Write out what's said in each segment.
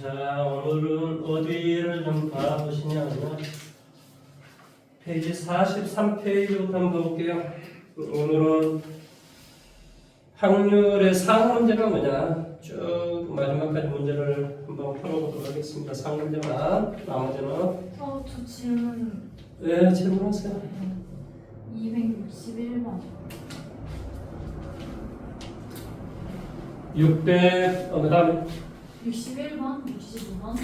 자, 오늘은 어디를 좀 봐보시냐면 페이지 43페이지부터 한번 볼게요. 오늘은 확률의 상 문제가 뭐냐 쭉 마지막까지 문제를 한번 풀어보도록 하겠습니다. 상 문제만, 나머지는 저 질문 네, 질문하세요. 261번 600, 그 다음에 61번 62번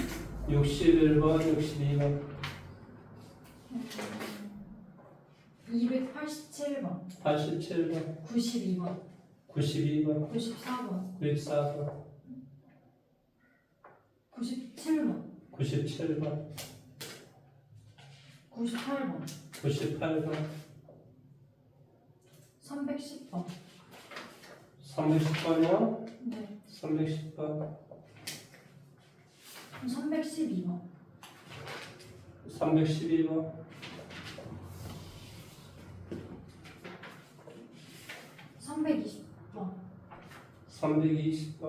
61번, 62번 287번 87번, 92번 92번, 94번 94번, 97번 97번, 98번 98번, 310번 310번이요? 네 310번, 312번 312번, 320번 320번.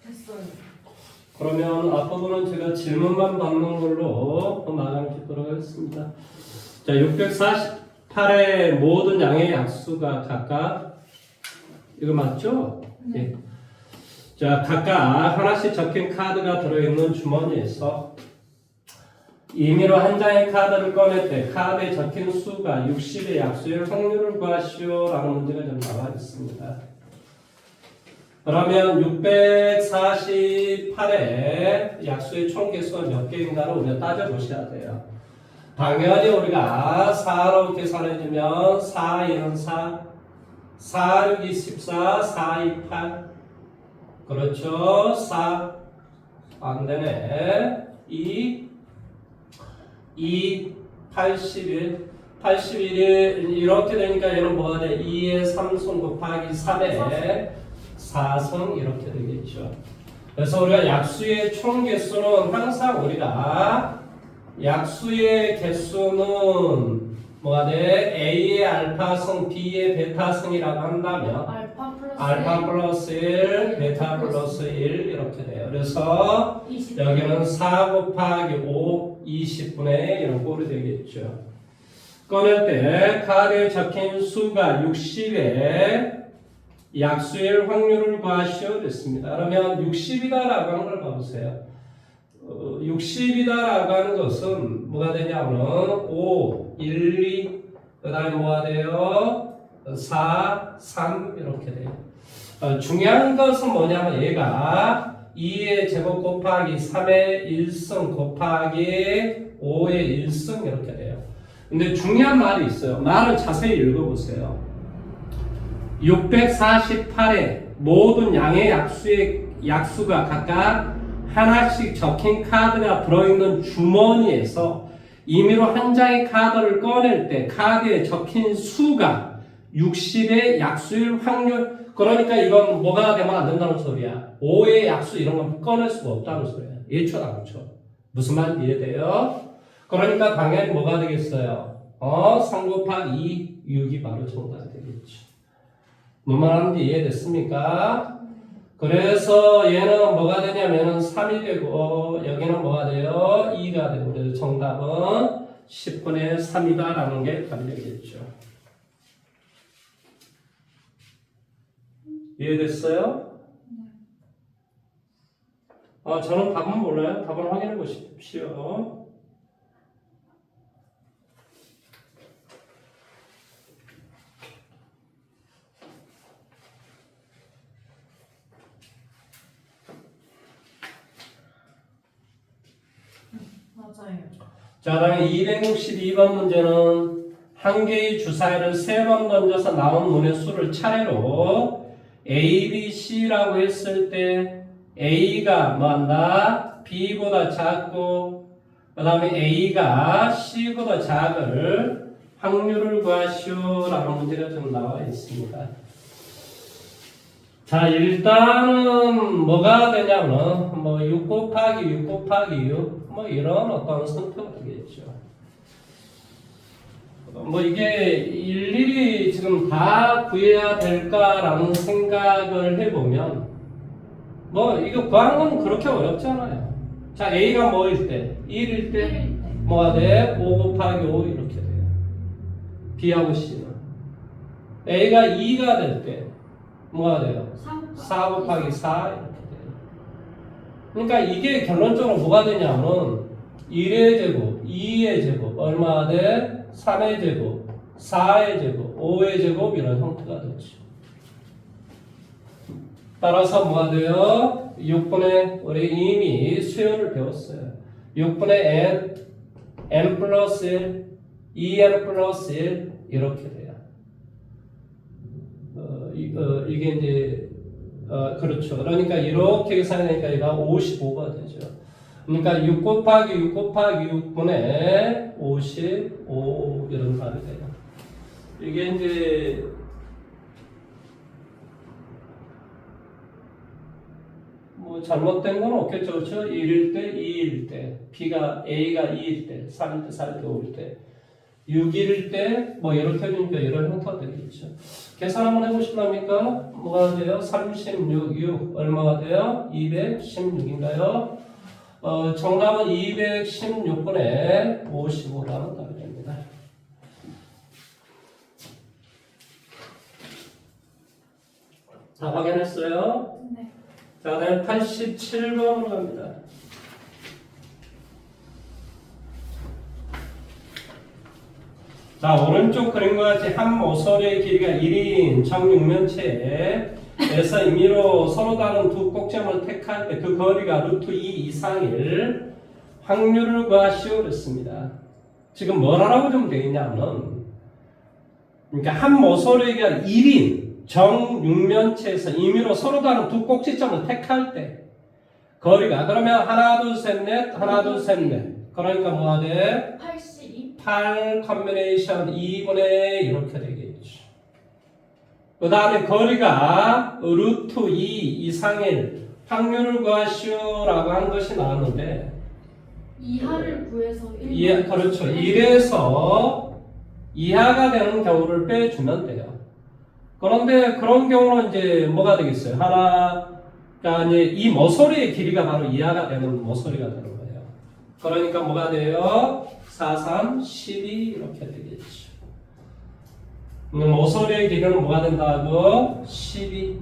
됐어요. 그러면 앞부분은 제가 질문만 받는 걸로 마감 짓도록 하겠습니다. 자, 648의 모든 양의 약수가 각각 이거 맞죠? 네. 예. 자, 각각 하나씩 적힌 카드가 들어있는 주머니에서 임의로 한 장의 카드를 꺼낼 때 카드에 적힌 수가 60의 약수의 확률을 구하시오 라는 문제가 좀 나와 있습니다. 그러면 648의 약수의 총 개수가 몇 개인가를 우리가 따져보셔야 돼요. 당연히 우리가 4로 계산해주면 4, 1은 4, 4, 6, 2, 14, 4, 2, 8 그렇죠? 4 안되네 2, 81 81이 이렇게 되니까 얘는 뭐가 돼? 2의 3승 곱하기 3의 4승 이렇게 되겠죠. 그래서 우리가 약수의 총 개수는 항상 우리가 약수의 개수는 뭐가 돼? A의 알파승, B의 베타승이라고 한다면 알파 플러스 1, 베타 플러스 1 이렇게 돼요. 그래서 20. 여기는 4 곱하기 5, 20분의 이런 꼴이 되겠죠. 꺼낼 때 카드에 적힌 수가 60의 약수일 확률을 구하시오 됐습니다. 그러면 60이다라고 하는 걸 봐보세요. 60이다라고 하는 것은 뭐가 되냐면 5, 1, 2, 그 다음에 뭐가 돼요? 4, 3 이렇게 돼요. 중요한 것은 뭐냐면 얘가 2의 제곱 곱하기 3의 1승 곱하기 5의 1승 이렇게 돼요. 근데 중요한 말이 있어요. 말을 자세히 읽어보세요. 648의 모든 양의 약수가 각각 하나씩 적힌 카드가 들어있는 주머니에서 임의로 한 장의 카드를 꺼낼 때 카드에 적힌 수가 60의 약수일 확률 그러니까 이건 뭐가 되면 안 된다는 소리야. 5의 약수 이런 건 꺼낼 수가 없다는 소리야. 예초 당초. 무슨 말인지 이해돼요? 그러니까 당연히 뭐가 되겠어요? 3 곱하기 2, 6이 바로 정답이 되겠죠. 무슨 말하는지 이해됐습니까? 그래서 얘는 뭐가 되냐면은 3이 되고 여기는 뭐가 돼요? 2가 되고 그래서 정답은 10분의 3이다 라는 게 답이 되겠죠. 이해됐어요? 저는 답은 몰라요. 답은 확인해 보십시오. 맞아요. 자, 다음에 262번 문제는 한 개의 주사위를 3번 던져서 나온 문의 수를 차례로 A, B, C라고 했을 때 A가 뭐한다? B보다 작고 그 다음에 A가 C보다 작을 확률을 구하시오 라는 문제가 좀 나와 있습니다. 자, 일단은 뭐가 되냐면 6 곱하기 6 곱하기 6 이런 어떤 선택을 하겠죠. 이게 일일이 지금 다 구해야 될까라는 생각을 해보면 뭐 이거 구하는 건 그렇게 어렵지 않아요. 자, A가 뭐일 때? 1일 때 1일 때. 뭐가 돼? 5 곱하기 5 이렇게 돼요. B하고 C는. A가 2가 될 때 뭐가 돼요? 4 곱하기 4 이렇게 돼요. 그러니까 이게 결론적으로 뭐가 되냐면 1의 제곱, 2의 제곱, 얼마가 돼? 3의 제곱, 4의 제곱, 5의 제곱 이런 형태가 되죠. 따라서 뭐가 돼요? 6분의 우리 이미 수열을 배웠어요. 6분의 n 플러스 1, 2n 플러스 1 이렇게 돼요. 이게 이제 그렇죠. 그러니까 이렇게 계산하니까 얘가 55가 되죠. 그러니까 6 곱하기 6 곱하기 6분의 55 이런 답이 돼요. 이게 이제 뭐 잘못된 건 없겠죠. 그렇죠? 1일 때, 2일 때, A가 2일 때, 3일 때, 4일 때, 5일 때, 6일일 때, 뭐 이렇게 해주니까 이런 형태가 되겠죠. 계산 한번 해보실랍니까? 뭐가 돼요? 36, 6 얼마가 돼요? 216인가요? 정답은 216분의 55라는 답이 됩니다. 자, 확인했어요? 네. 자, 다음 87번으로 갑니다. 자, 오른쪽 그림과 같이 한 모서리의 길이가 1인 정육면체에서 임의로 서로 다른 두 꼭지점을 택할 때 그 거리가 루트 2 이상일 확률을 구하시오 그랬습니다. 지금 뭘 하라고 좀 되어 있냐면, 그러니까 한 모서리가 1인 정육면체에서 임의로 서로 다른 두 꼭지점을 택할 때 거리가, 그러면 하나 둘 셋 넷 하나 둘 셋 넷, 그러니까 뭐가 돼? 82. 8 컨비네이션 2분의 이렇게 되겠죠. 그 다음에 거리가 루트 2 이상일 확률을 구하시오라고 한 것이 나왔는데, 이하를 구해서 1. 그렇죠. 1에서 이하가 되는 경우를 빼주면 돼요. 그런데 그런 경우는 이제 뭐가 되겠어요? 하나가 이제 이 모서리의 길이가 바로 이하가 되는 모서리가 되는 거예요. 그러니까 뭐가 돼요? 4, 3, 12 이렇게 되겠죠. 모서리의 길이는 뭐가 된다고? 12.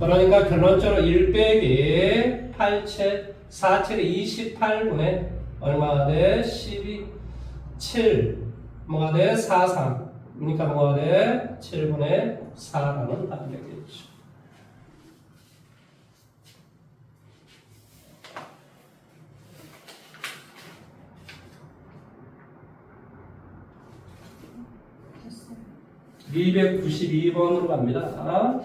그러니까 결론적으로 1 빼기 8채 4채 28분의 얼마가 돼? 12 7 뭐가 돼? 4, 3 그러니까 뭐가 돼? 7분의 4라는 답이 되겠죠. 됐어요. 292번으로 갑니다.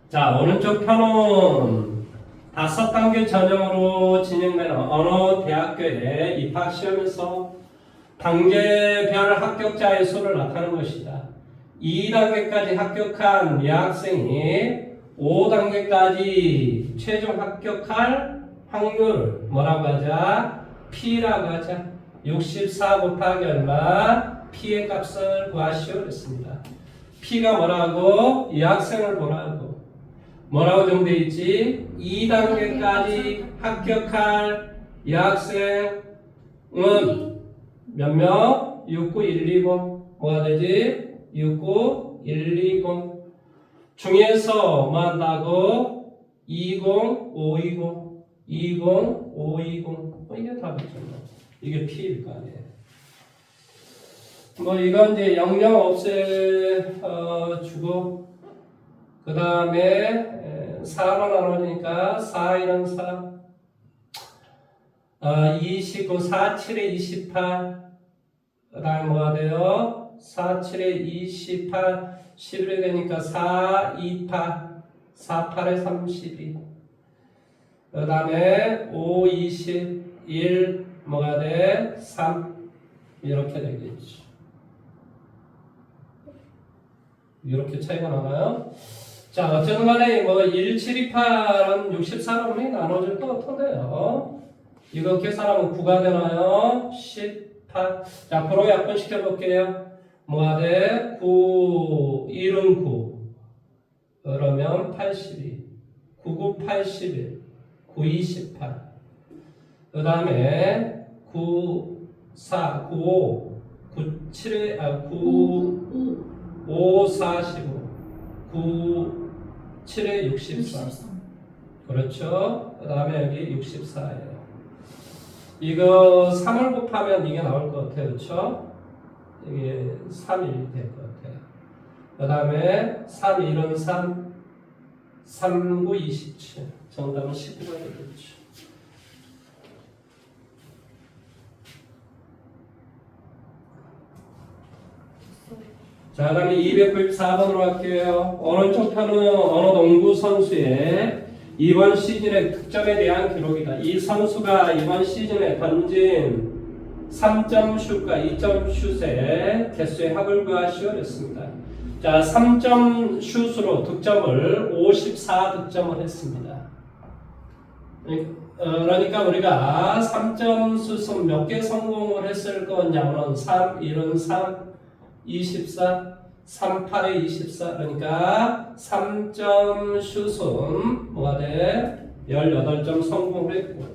자, 오른쪽 편은 5단계 전형으로 진행되는 어느 대학교에 입학시험에서 단계별 합격자의 수를 나타내는 것이다. 2단계까지 합격한 여학생이 5단계까지 최종 합격할 확률 뭐라고 하자? P라고 하자. 64 곱하기 얼마? P의 값을 구하시오 그랬습니다. P가 뭐라고? 이 학생을 보라고. 뭐라고 정되어 있지? 2단계까지 합격할 여학생은 몇 명? 69120 뭐가 되지? 69120 중에서 뭐 한다고? 20520 20520 이게 답이죠. 이게 P일 거 아니에요. 뭐 이건 이제 영영 없애주고 그 다음에 4로 나눠지니까 4, 1은 4 29, 4, 7에 28 그 다음에 뭐가 돼요? 4, 7에 28 11에 되니까 4, 2, 8 4, 8에 32 그 다음에 5, 21 뭐가 돼? 3 이렇게 되겠죠. 이렇게 차이가 나나요? 자, 어쨌든 간에 뭐 1, 7, 2, 8은 64로 나눠질 것 같은데요. 이거 계산하면 9가 되나요? 18. 자, 앞으로 약분시켜 볼게요. 뭐가 돼? 9, 1은 9. 그러면 82. 99, 81, 92, 18. 그 다음에 9, 4, 9, 5, 9, 7, 9, 5, 45, 9, 7에 64. 63. 그렇죠. 그 다음에 여기 64예요. 이거 3을 곱하면 이게 나올 것 같아요. 그렇죠? 이게 3이 될 것 같아요. 그 다음에 3, 1은 3, 3, 9, 27. 정답은 19가 되겠죠. 자, 그다음에 294번으로 할게요. 오른쪽 편은 어느 농구 선수의 이번 시즌의 득점에 대한 기록이다. 이 선수가 이번 시즌에 던진 3점 슛과 2점 슛의 개수의 합을 구하시오 했습니다. 자, 3점 슛으로 득점을 54득점을 했습니다. 그러니까 우리가 3점 슛은 몇 개 성공을 했을 거냐면 3, 1은 3, 24, 38에 24. 그러니까 3점 슛은 뭐가 돼? 18점 성공을 했고,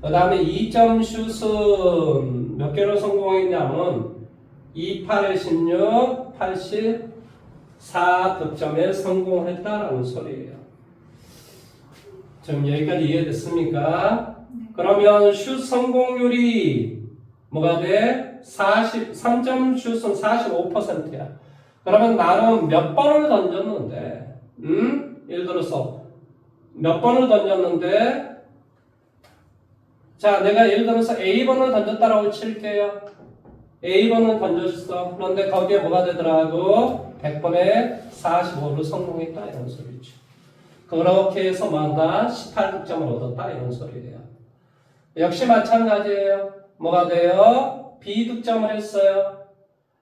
그 다음에 2점 슛은 몇 개로 성공했냐면 28에 16, 84 득점에 성공을 했다라는 소리예요. 지금 여기까지 이해됐습니까? 그러면 슛 성공률이 뭐가 돼? 3점 슛은 45%야. 그러면 나는 몇 번을 던졌는데, 예를 들어서 몇 번을 던졌는데, 자, 내가 예를 들어서 A번을 던졌다라고 칠게요. A번을 던졌어. 그런데 거기에 뭐가 되더라고? 100번에 45를 성공했다 이런 소리죠. 그렇게 해서 뭐한다? 18득점을 얻었다 이런 소리예요. 역시 마찬가지예요. 뭐가 돼요? B득점을 했어요.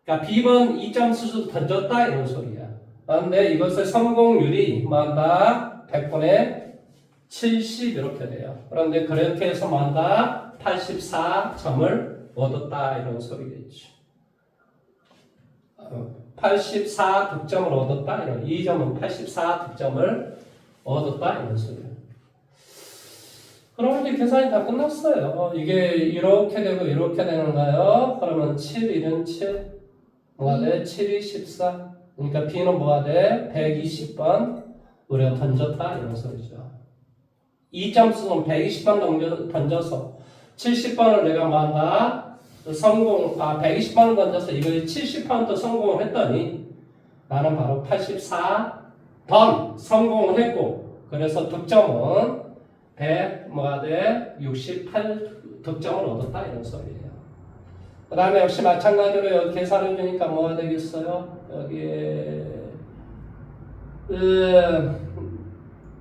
그러니까 B번 2점 슛을 던졌다 이런 소리야. 그런데 이것의 성공률이 뭐한다? 100번에 70 이렇게 돼요. 그런데 그렇게 해서 뭐한다? 84점을 얻었다 이런 소리겠죠. 84득점을 얻었다 이런, 이 점은 84득점을 얻었다 이런 소리예요. 그러면 이제 계산이 다 끝났어요. 이게 이렇게 되고 이렇게 되는가요? 그러면 7, 1은 7, 뭐가 돼? 7이 14. 그러니까 B는 뭐가 돼? 120번 우리가 던졌다 이런 소리죠. 2점 수는 120번 던져서 70번을 내가 뭐한다? 120번을 던져서 이거에 70번 성공을 했더니 나는 바로 84번 성공을 했고, 그래서 득점은 100 뭐가 돼? 68 득점을 얻었다 이런 소리예요. 그 다음에 역시 마찬가지로 여기 계산해 주니까 뭐가 되겠어요? 여기에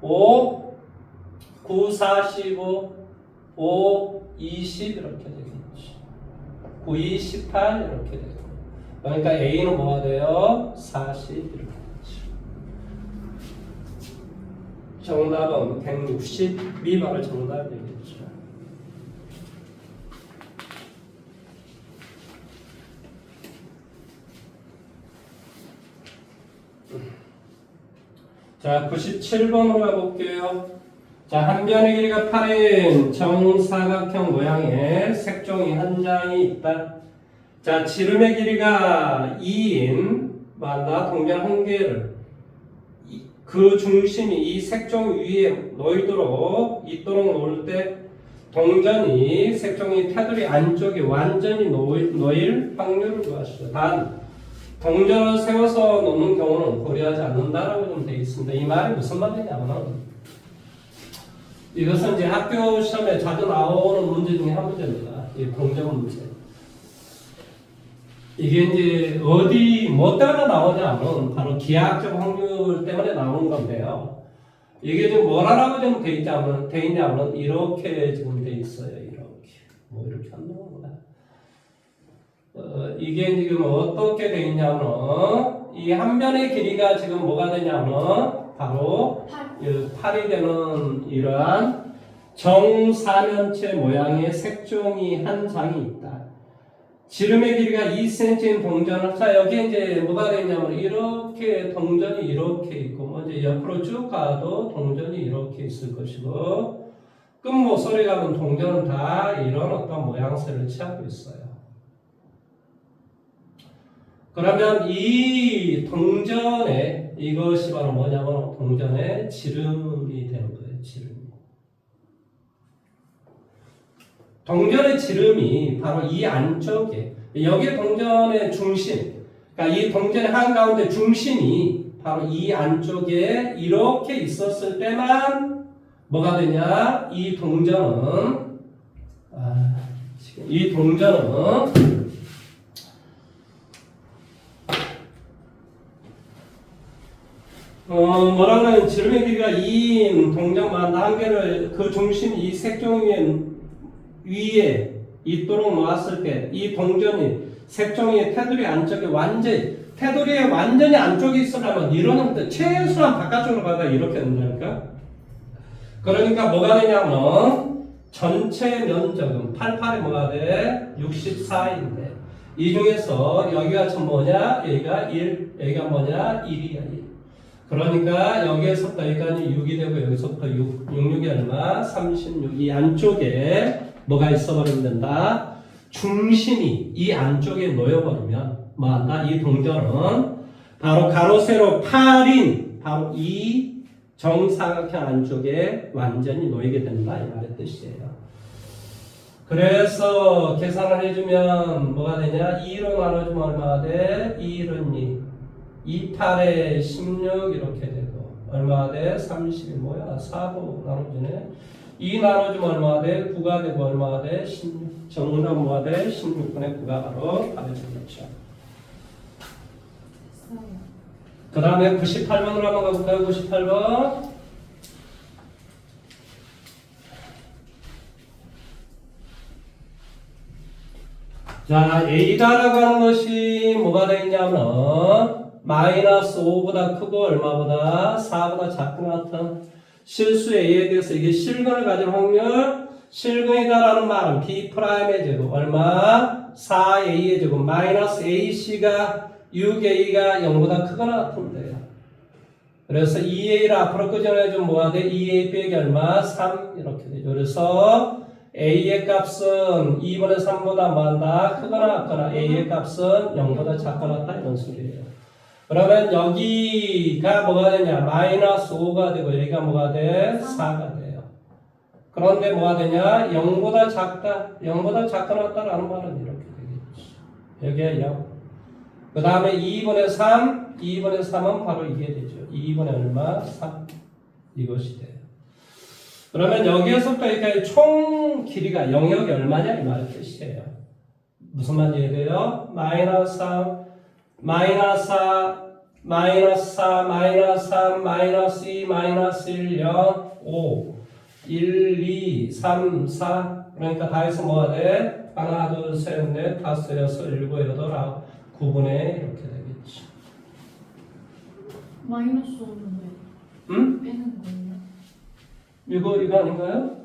5 9, 45 5, 20 이렇게 되겠지. 9, 2, 18 이렇게 되고, 그러니까 A는 뭐가 돼요? 40 이렇게 되죠. 정답은 160 미만의 정답이 되겠죠. 자, 97번으로 가볼게요. 자, 한 변의 길이가 8인 정사각형 모양의 색종이 한 장이 있다. 자, 지름의 길이가 2인 만나 동전 한 개를 그 중심이 이 색종 위에 있도록 놓을 때 동전이 색종이 테두리 안쪽에 완전히 놓일 확률을 구하시오. 단 동전을 세워서 놓는 경우는 고려하지 않는다라고 좀 되어 있습니다. 이 말이 무슨 말이냐면, 이것은 이제 학교 시험에 자주 나오는 문제 중에 한 문제입니다. 이 동전 문제. 이게 이제 뭐 때문에 나오냐면 바로 기하학적 확률 때문에 나오는 건데요. 이게 지금 뭐라고 좀 돼 있냐면 이렇게 지금 돼 있어요. 이렇게 안 나오구나. 이게 지금 어떻게 돼 있냐면 이 한 변의 길이가 지금 뭐가 되냐면 바로 8이 되는 이러한 정사면체 모양의 색종이 한 장이 있다. 지름의 길이가 2cm인 동전을, 자, 여기 이제 뭐가 되냐면, 이렇게 동전이 이렇게 있고, 뭐 이제 옆으로 쭉 가도 동전이 이렇게 있을 것이고, 끝모서리 가면 동전은 다 이런 어떤 모양새를 취하고 있어요. 그러면 이 동전의, 이것이 바로 뭐냐면, 동전의 지름이 되는 거예요, 지름. 동전의 지름이 바로 이 안쪽에, 여기 동전의 중심, 그러니까 이 동전의 한가운데 중심이 바로 이 안쪽에 이렇게 있었을 때만 뭐가 되냐? 이 동전은 뭐라고는 지름의 길이가 2인 동전만 한 개를 그 중심이 이 색종이 위에 있도록 놓았을 때 이 동전이 색종이 테두리 안쪽에 테두리에 완전히 안쪽에 있으려면 이러는 최소한 바깥쪽으로 가다 이렇게 된다니까. 그러니까 뭐가 되냐면 전체 면적은 88이 뭐가 돼? 64인데 이 중에서 여기가 참 뭐냐? 여기가 1, 여기가 뭐냐? 1이야 1. 그러니까 여기에서부터 여기까지 6이 되고 여기서부터 6, 6이 얼마? 36. 이 안쪽에 뭐가 있어버리면 된다? 중심이 이 안쪽에 놓여버리면 뭐한다? 이 동전은 바로 가로 세로 8인 바로 이 정사각형 안쪽에 완전히 놓이게 된다 이 말의 뜻이에요. 그래서 계산을 해주면 뭐가 되냐? 2로 나눠주면 얼마가 돼? 2는 2 28에 16 이렇게 되고 얼마가 돼? 30이 뭐야? 4로 나눠주네. 2 나눠주면 얼마가 돼? 9가 되고 얼마가 돼? 16. 정답 뭐가 돼? 16분의 9가 바로 답이 되겠죠. 그 다음에 98번으로 한번 가볼까요? 98번. 자, A다라고 하는 것이 뭐가 되겠냐면 마이너스 5보다 크고 얼마보다 4보다 작은 것 같은 실수 A에 대해서 이게 실근을 가질 확률 실근이다라는 말은 B'의 제곱 얼마? 4A의 제곱 마이너스 AC가 6A가 0보다 크거나 같은데요. 그래서 2A를 앞으로 끄집어내주면 뭐가 돼? 2A 빼기 얼마? 3 이렇게 되죠. 그래서 A의 값은 2분의 3보다 뭐한다? 크거나 같거나 A의 값은 0보다 작거나 같다 이런 소리예요. 그러면 여기가 뭐가 되냐? 마이너스 5가 되고 여기가 뭐가 돼? 4가 돼요. 그런데 뭐가 되냐? 0보다 작다. 0보다 작거나 같다라는 말은 이렇게 되겠죠. 여기에 0. 그 다음에 2분의 3. 2분의 3은 바로 이게 되죠. 2분의 얼마? 3. 이것이 돼요. 그러면 여기에서부터 여기까지 총 길이가 영역이 얼마냐? 이 말의 뜻이에요. 무슨 말인지 이해돼요? 마이너스 3, 마이너스 4, 마이너스 4, 마이너스 3, 마이너스 2, 마이너스 1, 0, 5, 1, 2, 3, 4. 그러니까 다 해서 뭐가 돼? 하나, 둘, 셋, 넷, 다섯, 여섯, 일곱, 여덟, 아홉, 9분의 이렇게 되겠지. 마이너스 5는 왜? 응? 빼는 거예요? 이거 아닌가요?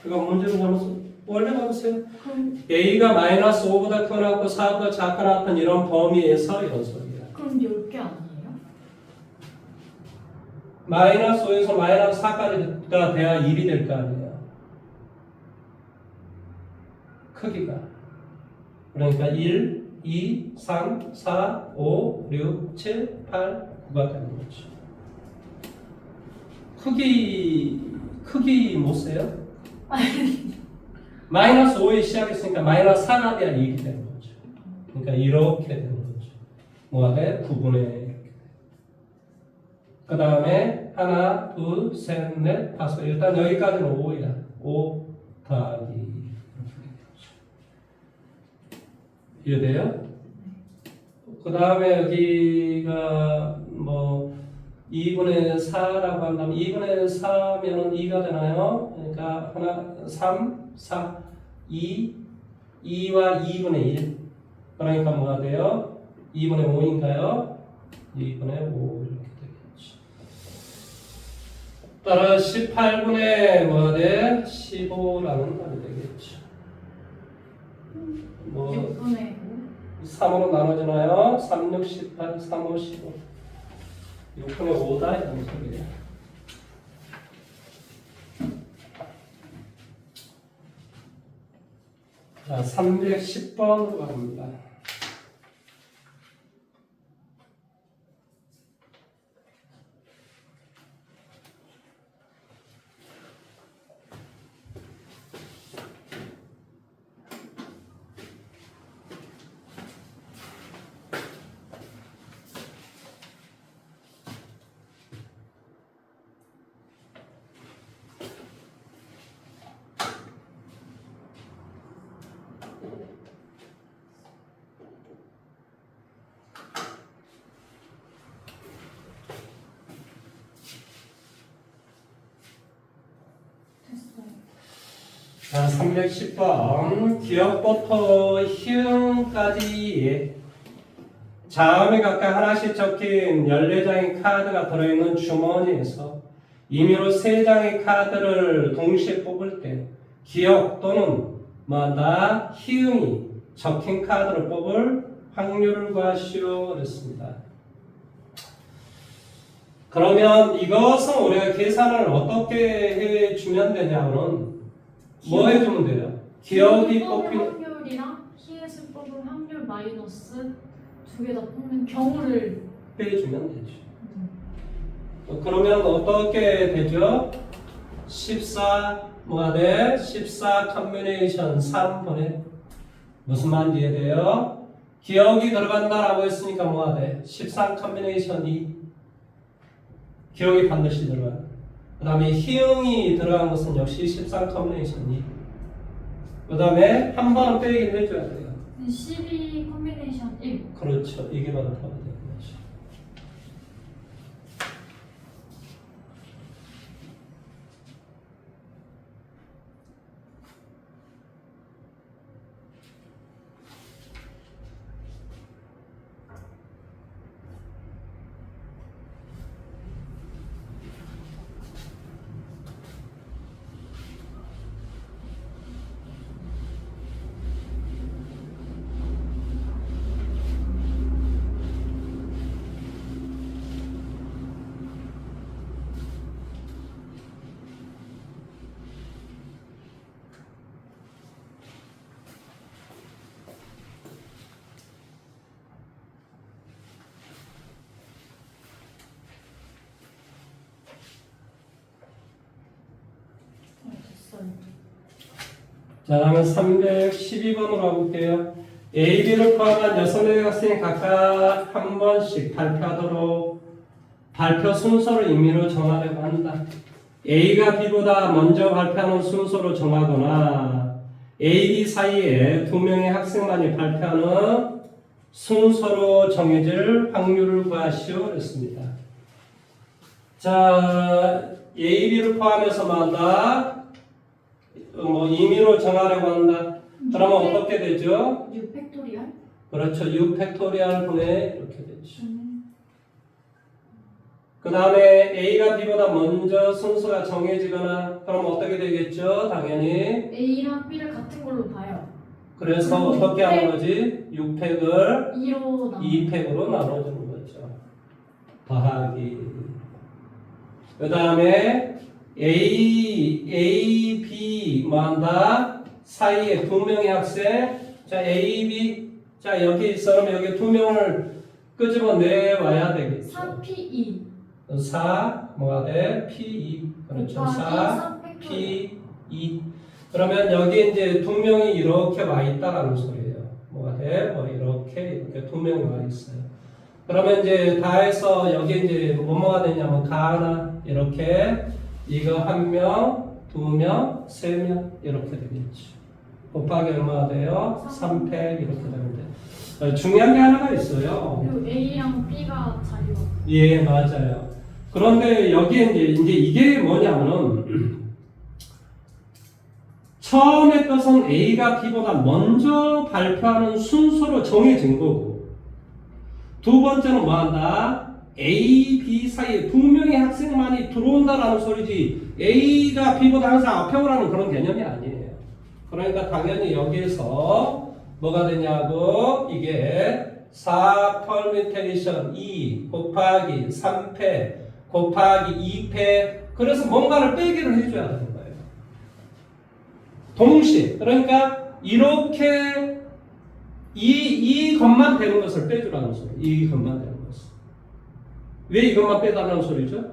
이거 문제를 잘못 원래 봐보세요. 그럼 A가 마이너스 5보다 크거나 같고 4보다 작거나 같은 이런 범위에서 이런 소리야. 그럼 10개 아니에요? 마이너스 5에서 마이너스 4까지가 돼야 1이 될 거 아니에요. 크기가. 그러니까 1, 2, 3, 4, 5, 6, 7, 8, 9가 되는 거죠. 크기 못 세요? 마이너스 5에 시작했으니까 마이너스 4가 돼야 1이 되는 거죠. 그러니까 이렇게 되는 거죠. 뭐가 돼? 9분의 그 다음에 하나, 둘, 셋, 넷, 다섯. 일단 여기까지는 5야. 5 더하기 이해돼요? 그 다음에 여기가 뭐 2분의 4라고 한다면 2분의 4면은 2가 되나요? 그러니까 하나, 3, 4, 2, 2와 2분의 1. 그러니까 뭐가 돼요? 2분의 5인가요? 2분의 5 이렇게 되겠죠. 따라 18분의 뭐가 돼? 15라는 말이 되겠죠. 뭐 6분의 5? 3으로 나눠지나요? 3, 6, 18, 3, 5, 15. 6분의 5다 이런 소리예요. 자, 310번으로 갑니다. 자, 310번 기억부터 희응까지 자음이 각각 하나씩 적힌 14장의 카드가 들어있는 주머니에서 임의로 3장의 카드를 동시에 뽑을 때 기억 또는 마다 희응이 적힌 카드를 뽑을 확률을 구하시오 그랬습니다. 그러면 이것은 우리가 계산을 어떻게 해주면 되냐면 뭐 해주면 돼요? 기억이 뽑힌 확률이랑 히읗을 뽑을 확률 마이너스 두 개 다 뽑는 경우를 빼주면 되죠. 그러면 어떻게 되죠? 14 뭐가 돼? 14 컨비네이션 3분의 무슨 말인지 이해돼요? 기억이 들어간다라고 했으니까 뭐가 돼? 13 컨비네이션 2 기억이 반드시 들어가요. 그 다음에 희응이 들어간 것은 역시 13 컨비네이션 2 그 다음에 한 번은 빼긴 해줘야 돼요. 12 컨비네이션 1 그렇죠. 이게 바로 답이 되는 거죠. 됐어요. 자, 다음은 312번으로 가볼게요. A, B를 포함한 6명의 학생이 각각 한 번씩 발표하도록 발표 순서를 임의로 정하려고 한다. A가 B보다 먼저 발표하는 순서로 정하거나 A, B 사이에 2명의 학생만이 발표하는 순서로 정해질 확률을 구하시오 그랬습니다. 자, A, B를 포함해서 마다 임의로 정하려고 한다. 그러면 어떻게 되죠? 6 팩토리얼? 그렇죠. 6 팩토리얼 분의 이렇게 되죠. 그 다음에 A가 B보다 먼저 순서가 정해지거나 그럼 어떻게 되겠죠? 당연히 A랑 B를 같은 걸로 봐요. 그래서 어떻게 하는 거지? 6팩을 2로 2팩으로 나눠주는 거죠. 더하기 그 다음에 A, B 뭐한다? 사이에 2명의 학생 자 A, B 자 여기 있어 그럼 여기 2명을 끄집어 내와야 되겠죠. 4P2 4 뭐가 돼? P2 그렇죠. 4 P2 그러면 여기 이제 2명이 이렇게 와 있다라는 소리예요. 뭐가 돼? 뭐 이렇게 2명이 와 있어요. 그러면 이제 다 해서 여기 이제 뭐가 되냐면 가나 이렇게 이거 1명, 2명, 3명 이렇게 되겠죠. 곱하기 얼마가 돼요? 3팩 이렇게 되면 돼요. 중요한 게 하나가 있어요. 그리고 A랑 B가 자리가 예, 맞아요. 그런데 여기에 이제 이게 뭐냐면은 처음에 것은 A가 B보다 먼저 발표하는 순서로 정해진 거고 두 번째는 뭐한다? A, B 사이에 2명의 학생만이 들어온다라는 소리지 A가 B보다 항상 앞에 오라는 그런 개념이 아니에요. 그러니까 당연히 여기에서 뭐가 되냐고 이게 4 permutation 2 곱하기 3패 곱하기 2패 그래서 뭔가를 빼기를 해줘야 되는 거예요. 동시에 그러니까 이렇게 이 것만 되는 것을 빼주라는 소리. 이 것만 되는 것을. 왜 이것만 빼달라는 소리죠?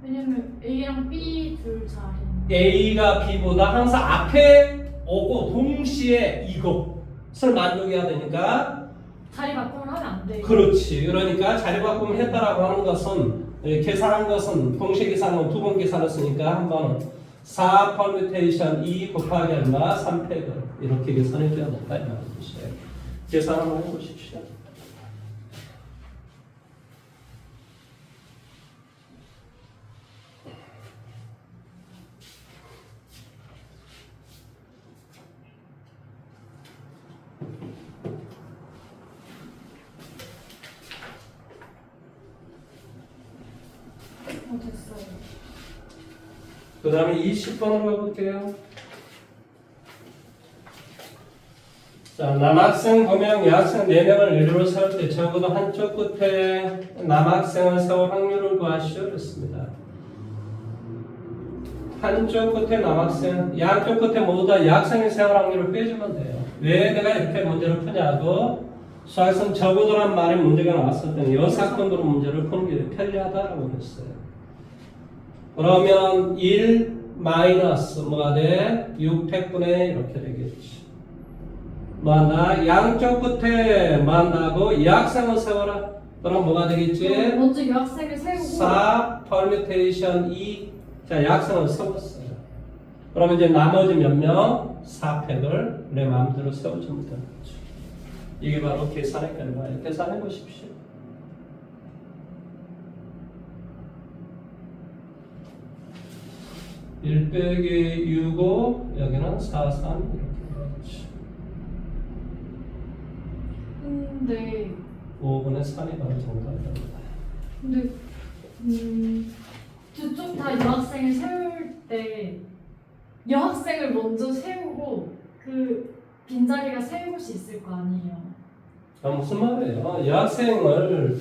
왜냐면 A랑 B 둘 자리는 A가 B보다 항상 앞에 오고 동시에 이것을 만족해야 되니까 자리 바꿈을 하면 안 돼. 그렇지. 그러니까 자리 바꿈을 했다라고 하는 것은 계산한 것은 동시에 계산은 두 번 계산했으니까 한 번은 4 permutation 2 곱하기 얼마 3팩을 이렇게 계산해 줘야 된다 이 말이죠. 계산 한번 해보십시오. 됐어요. 그 다음에 20번으로 가볼게요. 자, 남학생 보면 여학생 4명을 일로 세울 때 적어도 한쪽 끝에 남학생을 세울 확률을 구하시오 그랬습니다. 한쪽 끝에 남학생, 양쪽 끝에 모두 다 여학생을 세울 확률을 빼주면 돼요. 왜 내가 이렇게 문제를 푸냐고 수학에서는 적어도란 말에 문제가 나왔을 때는 이 사건으로 문제를 푸는 게 편리하다라고 했어요. 그러면 1 마이너스 뭐가 돼? 6팩분의 이렇게 되겠지. 뭐한다? 양쪽 끝에 뭐한다고? 여학생을 세워라. 그럼 뭐가 되겠지? 먼저 여학생을 세우고 4 permutation 2. 자, 여학생을 세웠어요. 그러면 이제 나머지 몇 명? 4팩을 내 마음대로 세워주면 되는 거죠. 이게 바로 계산의 결과예요. 계산해 보십시오. 1 빼기 6, 5, 여기는 4, 3 이렇게 되겠지. 근데 5분의 3이 바로 정답입니다. 근데 두쪽 다 여학생을 세울 때 여학생을 먼저 세우고 그 빈자리가 세 곳이 있을 거 아니에요. 아, 무슨 말이에요? 여학생을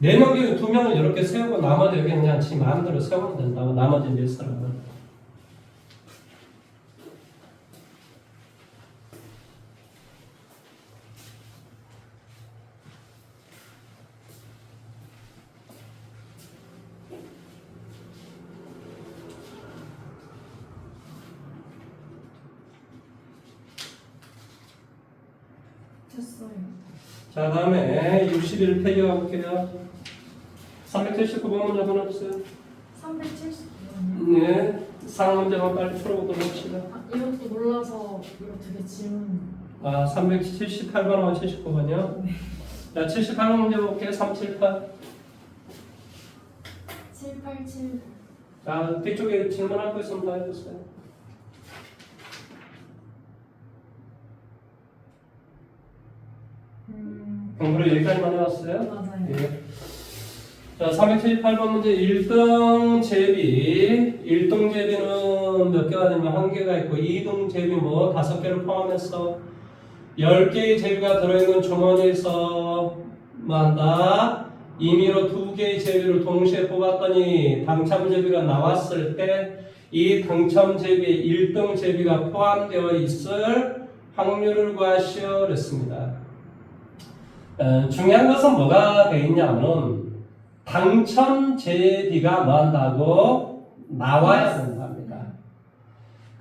4명 중에 2명을 이렇게 세우고 나머지 여기 그냥 지 마음대로 세우면 된다고 나머지 몇 사람은. 됐어요. 자, 다음에 61페이지 가볼게요. 379번 문제 한번 해보세요. 370번이요. 네, 상문제만 빨리 풀어보도록 합시다. 이것도 몰라서 이거 되게 질문. 아, 378번하고 79번이요? 네. 자, 78번 문제 볼게요. 378. 787. 자, 뒤쪽에 질문할 거 있으면 다 해주세요. 공부를 여기까지만 해왔어요? 맞아요. 예. 자, 378번 문제 1등 제비. 1등 제비는 몇 개가 되면 1개가 있고 2등 제비 뭐 5개를 포함해서 10개의 제비가 들어있는 주머니에서 뭐 한다? 임의로 2개의 제비를 동시에 뽑았더니 당첨 제비가 나왔을 때 이 당첨 제비에 1등 제비가 포함되어 있을 확률을 구하시오 그랬습니다. 중요한 것은 뭐가 되어 있냐면 당첨 제비가 뭐 한다고 나와야 된답니다.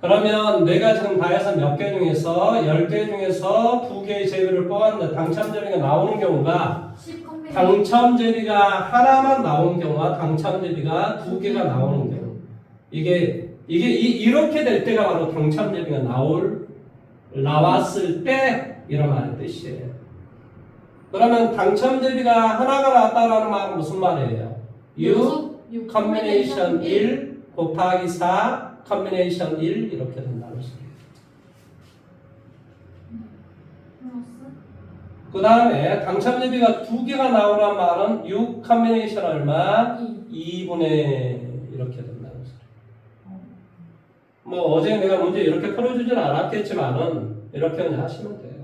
그러면 내가 지금 다 해서 몇 개 중에서 10개 중에서 2개의 제비를 뽑았는데 당첨 제비가 나오는 경우가 10 당첨 제비가 하나만 나오는 경우와 당첨 제비가 2개가 나오는 경우 이렇게 될 때가 바로 당첨 제비가 나왔을 때 이런 뜻이에요. 그러면 당첨 제비가 하나가 나왔다라는 말은 무슨 말이에요? 6 combination 1 곱하기 4 combination 1 이렇게 된다는 소리예요. 그 다음에 당첨 제비가 2개가 나오란 말은 6 combination 얼마? 2분의 이렇게 된다는 소리예요. 뭐 어제 내가 문제 이렇게 풀어주진 않았겠지만은 이렇게 그냥 하시면 돼요.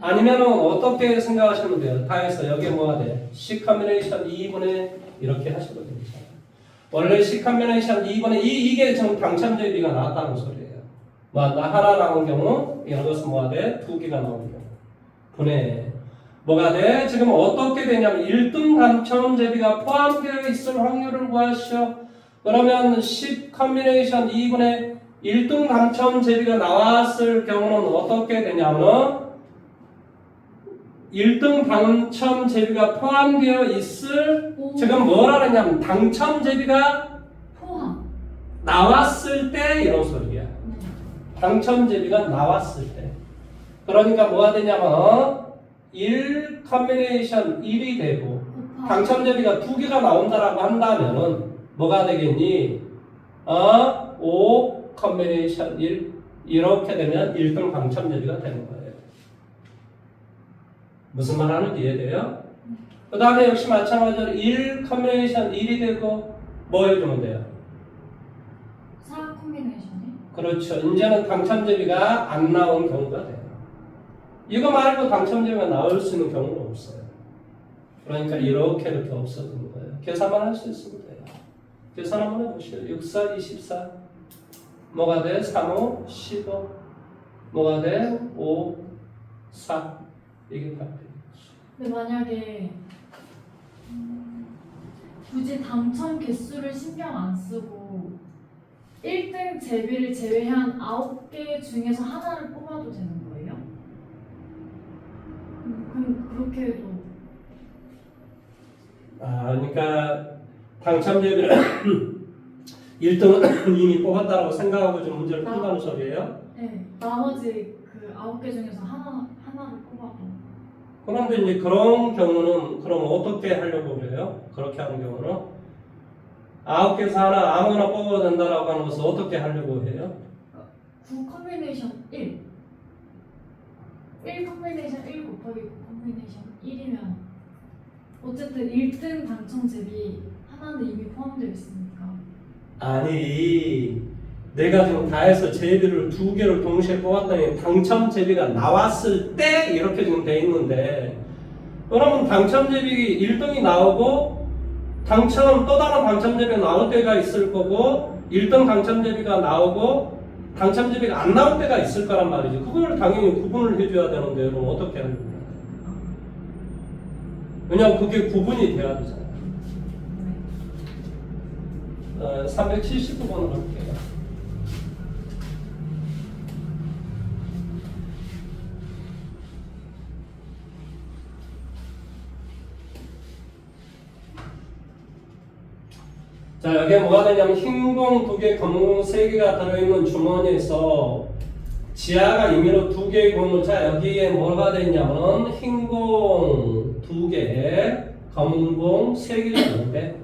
아니면은 어떻게 생각하시면 돼요? 다 해서 여기에 뭐가 돼? C 커뮤니케이션 2분의 이렇게 하셔도 됩니다. 원래 C 커뮤니케이션 2분의 이게 지금 당첨제비가 나왔다는 소리예요. 뭐 나 하나 나온 경우 이런 것은 뭐가 돼? 두 개가 나오는 경우. 분의 뭐가 돼? 지금 어떻게 되냐면 1등 당첨제비가 포함되어 있을 확률을 구하시오. 그러면 10 커뮤니케이션 2분의 1등 당첨제비가 나왔을 경우는 어떻게 되냐면 1등 당첨제비가 포함되어 있을 오. 지금 뭐라 그랬냐면 당첨제비가 포함. 나왔을 때 이런 소리야. 네. 당첨제비가 나왔을 때. 그러니까 뭐가 되냐면 1 커뮤니케이션 1이 되고 곱하기. 당첨제비가 두 개가 나온다라고 한다면은 뭐가 되겠니? 5 커뮤니케이션 1 이렇게 되면 1등 당첨제비가 되는 거예요. 무슨 말 하는지 이해돼요? 그 다음에 역시 마찬가지로 1 커뮤니케이션 1이 되고 뭐 해주면 돼요? 4 콤비네이션이? 그렇죠. 이제는 당첨제비가 안 나온 경우가 돼요. 이거 말고 당첨제비가 나올 수 있는 경우는 없어요. 그러니까 이렇게 없어지는 거예요. 계산만 할 수 있으면 돼요. 계산 한번 해보시죠. 6, 4, 24 뭐가 돼? 3, 5, 15 뭐가 돼? 5, 4 이게 답이에요. 근데 만약에 굳이 당첨 개수를 신경 안 쓰고 1등 제비를 제외한 9개 중에서 하나를 뽑아도 되는 거예요? 그럼 그렇게 해도 그러니까 당첨제비를 1등은 이미 뽑았다고 생각하고 좀 문제를 푼다는 소리예요? 네, 나머지 그 9개 중에서 하나를 뽑아도 그런데 이제 그런 경우는 그럼 어떻게 하려고 그래요? 그렇게 하는 경우는 9개에서 하나 아무거나 뽑아도 된다라고 하는 것을 어떻게 하려고 해요? 9 콤비네이션 1 콤비네이션 1 곱하기 9 콤비네이션 1이면 어쨌든 1등 당첨 제비 하나는 이미 포함되어 있으니까 아니 내가 지금 다 해서 제비를 두 개를 동시에 뽑았더니 당첨 제비가 나왔을 때 이렇게 지금 돼 있는데 그러면 당첨 제비 1등이 나오고 또 다른 당첨 제비가 나올 때가 있을 거고 1등 당첨 제비가 나오고 당첨 제비가 안 나올 때가 있을 거란 말이죠. 그걸 당연히 구분을 해줘야 되는데 그럼 어떻게 하는 거예요? 왜냐하면 그게 구분이 돼야 되잖아요. 379번으로 할게요. 자, 여기에 뭐가 되냐면 흰공 2개, 검공 3개가 들어있는 주머니에서 지하가 임의로 2개의 공을 자 여기에 뭐가 되냐면 흰공 2개, 검은공 3개가 있는데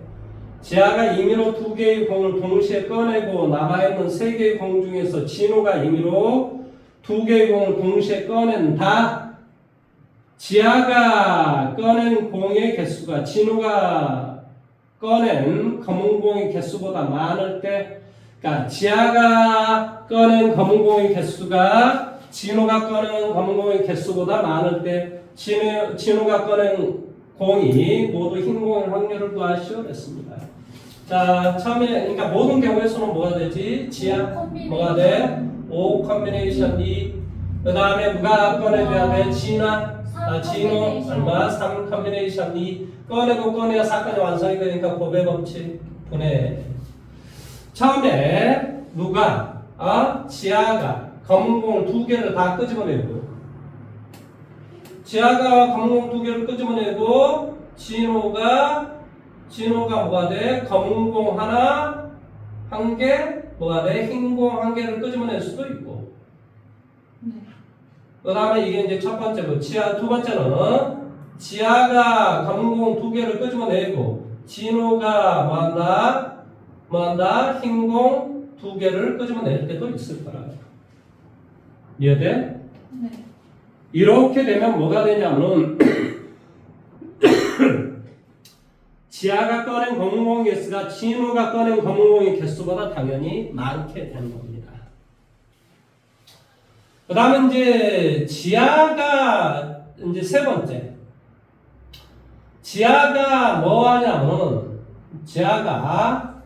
지하가 임의로 2개의 공을 동시에 꺼내고 남아있는 3개의 공 중에서 진호가 임의로 2개의 공을 동시에 꺼낸다. 지하가 꺼낸 공의 개수가 진호가 꺼낸 검은 공의 개수보다 많을 때, 그러니까 지하가 꺼낸 검은 공의 개수가 진호가 꺼낸 검은 공의 개수보다 많을 때, 진호가 꺼낸 공이 모두 흰 공의 확률을 구하시오 그랬습니다. 자, 처음에 그러니까 모든 경우에서는 뭐가 되지? 지하 뭐가 돼? 5 커뮤니케이션 2. 그 다음에 누가 꺼내줘야 돼? 진호 얼마? 3 커뮤니케이션 2. 꺼내고 꺼내야 사건이 완성이 되니까 고배 법칙 분해. 처음에 누가 지하가 검은 공을 2개를 다 끄집어내고 지하가 검은 공 2개를 끄집어내고 진호가 뭐가 돼? 검은 공 하나, 1개, 뭐가 돼? 흰 공 1개를 끄집어낼 수도 있고. 그 다음에 이게 이제 첫 번째고, 두 번째는 지하가 검은 공 2개를 끄집어내고, 진호가 뭐한다? 흰 공 2개를 끄집어낼 때도 있을 거라. 이해돼? 네. 이렇게 되면 뭐가 되냐면, 지하가 꺼낸 검은공의 개수가 진호가 꺼낸 검은공의 개수보다 당연히 많게 되는 겁니다. 그 다음에 이제 지하가 이제 세 번째. 지하가 뭐 하냐면, 지하가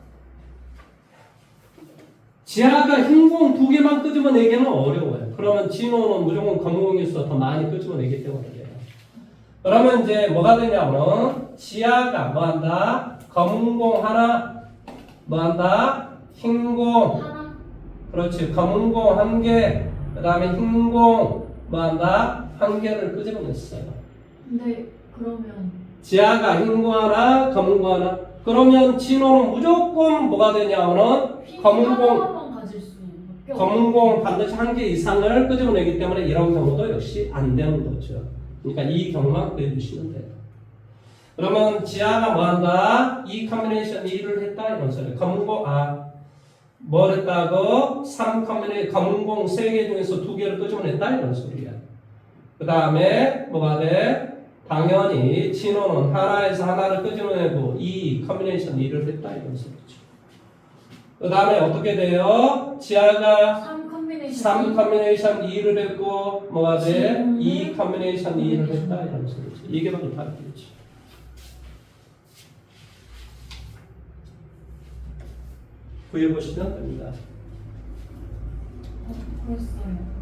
흰공 두 개만 끄집어내기는 어려워요. 그러면 진호는 무조건 검은공에서 더 많이 끄집어내기 때문에 그래요. 그러면 이제 뭐가 되냐면, 지하가 뭐 한다? 검은공 하나, 뭐 한다? 흰공, 하나. 그렇지. 검은공 한 개, 그 다음에 흰공 뭐 한다? 한 개를 끄집어냈어요. 근데 그러면 지하가 흰공 하나, 검은공 하나. 그러면 진호는 무조건 뭐가 되냐면은 검은공, 하나만 가질 수밖에 없어. 검은공 반드시 한 개 이상을 끄집어내기 때문에 이런 경우도 역시 안 되는 거죠. 그러니까 이 경우만 구해주시면 돼요. 그러면 지하가 뭐 한다? 이 컨비네이션 2를 했다 이런 소리. 검은공 뭘 했다고? 3컨비네이션 검은공 3개 중에서 2개를 끄집어냈다 이런 소리야. 그 다음에 뭐가 돼? 당연히 진호는 하나에서 하나를 끄집어내고 이 컨비네이션 2를 했다 이런 소리죠. 그 다음에 어떻게 돼요? 지하가 3 컨비네이션 3 컨비네이션 2를 했고 뭐가 돼? 진호는 2 컨비네이션 2를 했다 이런 소리죠. 이게 바로 답이죠. 구해보시면 됩니다. 그랬어요.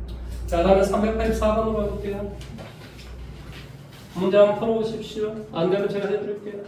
자, 다음에 384번으로 가볼게요. 문제 한번 풀어보십시오. 안 되면 제가 해드릴게요.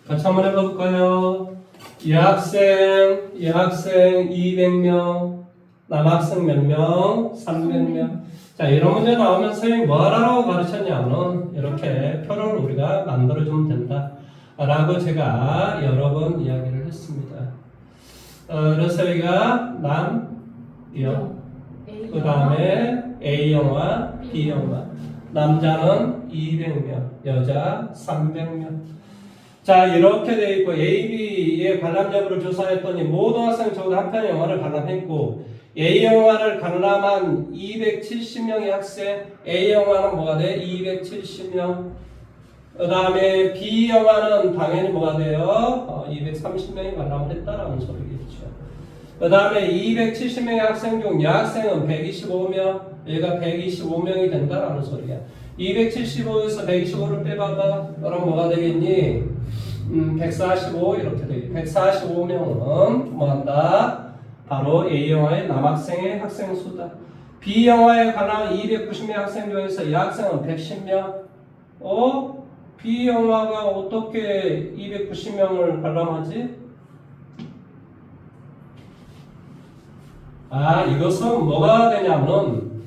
같이 한번 해볼까요? 여학생 200명, 남학생 몇 명? 300명. 자, 이런 문제 나오면 선생님이 뭐 하라고 가르쳤냐면 이렇게 표를 우리가 만들어주면 된다 라고 제가 여러 번 이야기를 했습니다. 그래서 여기가 남, 여, 그 다음에 A형과 B형과 남자는 200명, 여자 300명. 자, 이렇게 돼 있고 A, B의 관람 여부를 조사했더니 모든 학생 적어도 한 편의 영화를 관람했고 A 영화를 관람한 270명의 학생, A 영화는 뭐가 돼? 270명. 그 다음에 B 영화는 당연히 뭐가 돼요? 230명이 관람을 했다라는 소리겠죠. 그 다음에 270명의 학생 중 여학생은 125명, 얘가 125명이 된다라는 소리야. 275에서 125를 빼봐봐. 그럼 뭐가 되겠니? 145 이렇게 되겠지. 145명은 뭐한다? 바로 A영화의 남학생의 학생 수다. B영화에 관한 290명 학생 중에서 여학생은 110명. B영화가 어떻게 290명을 관람하지? 이것은 뭐가 되냐면은,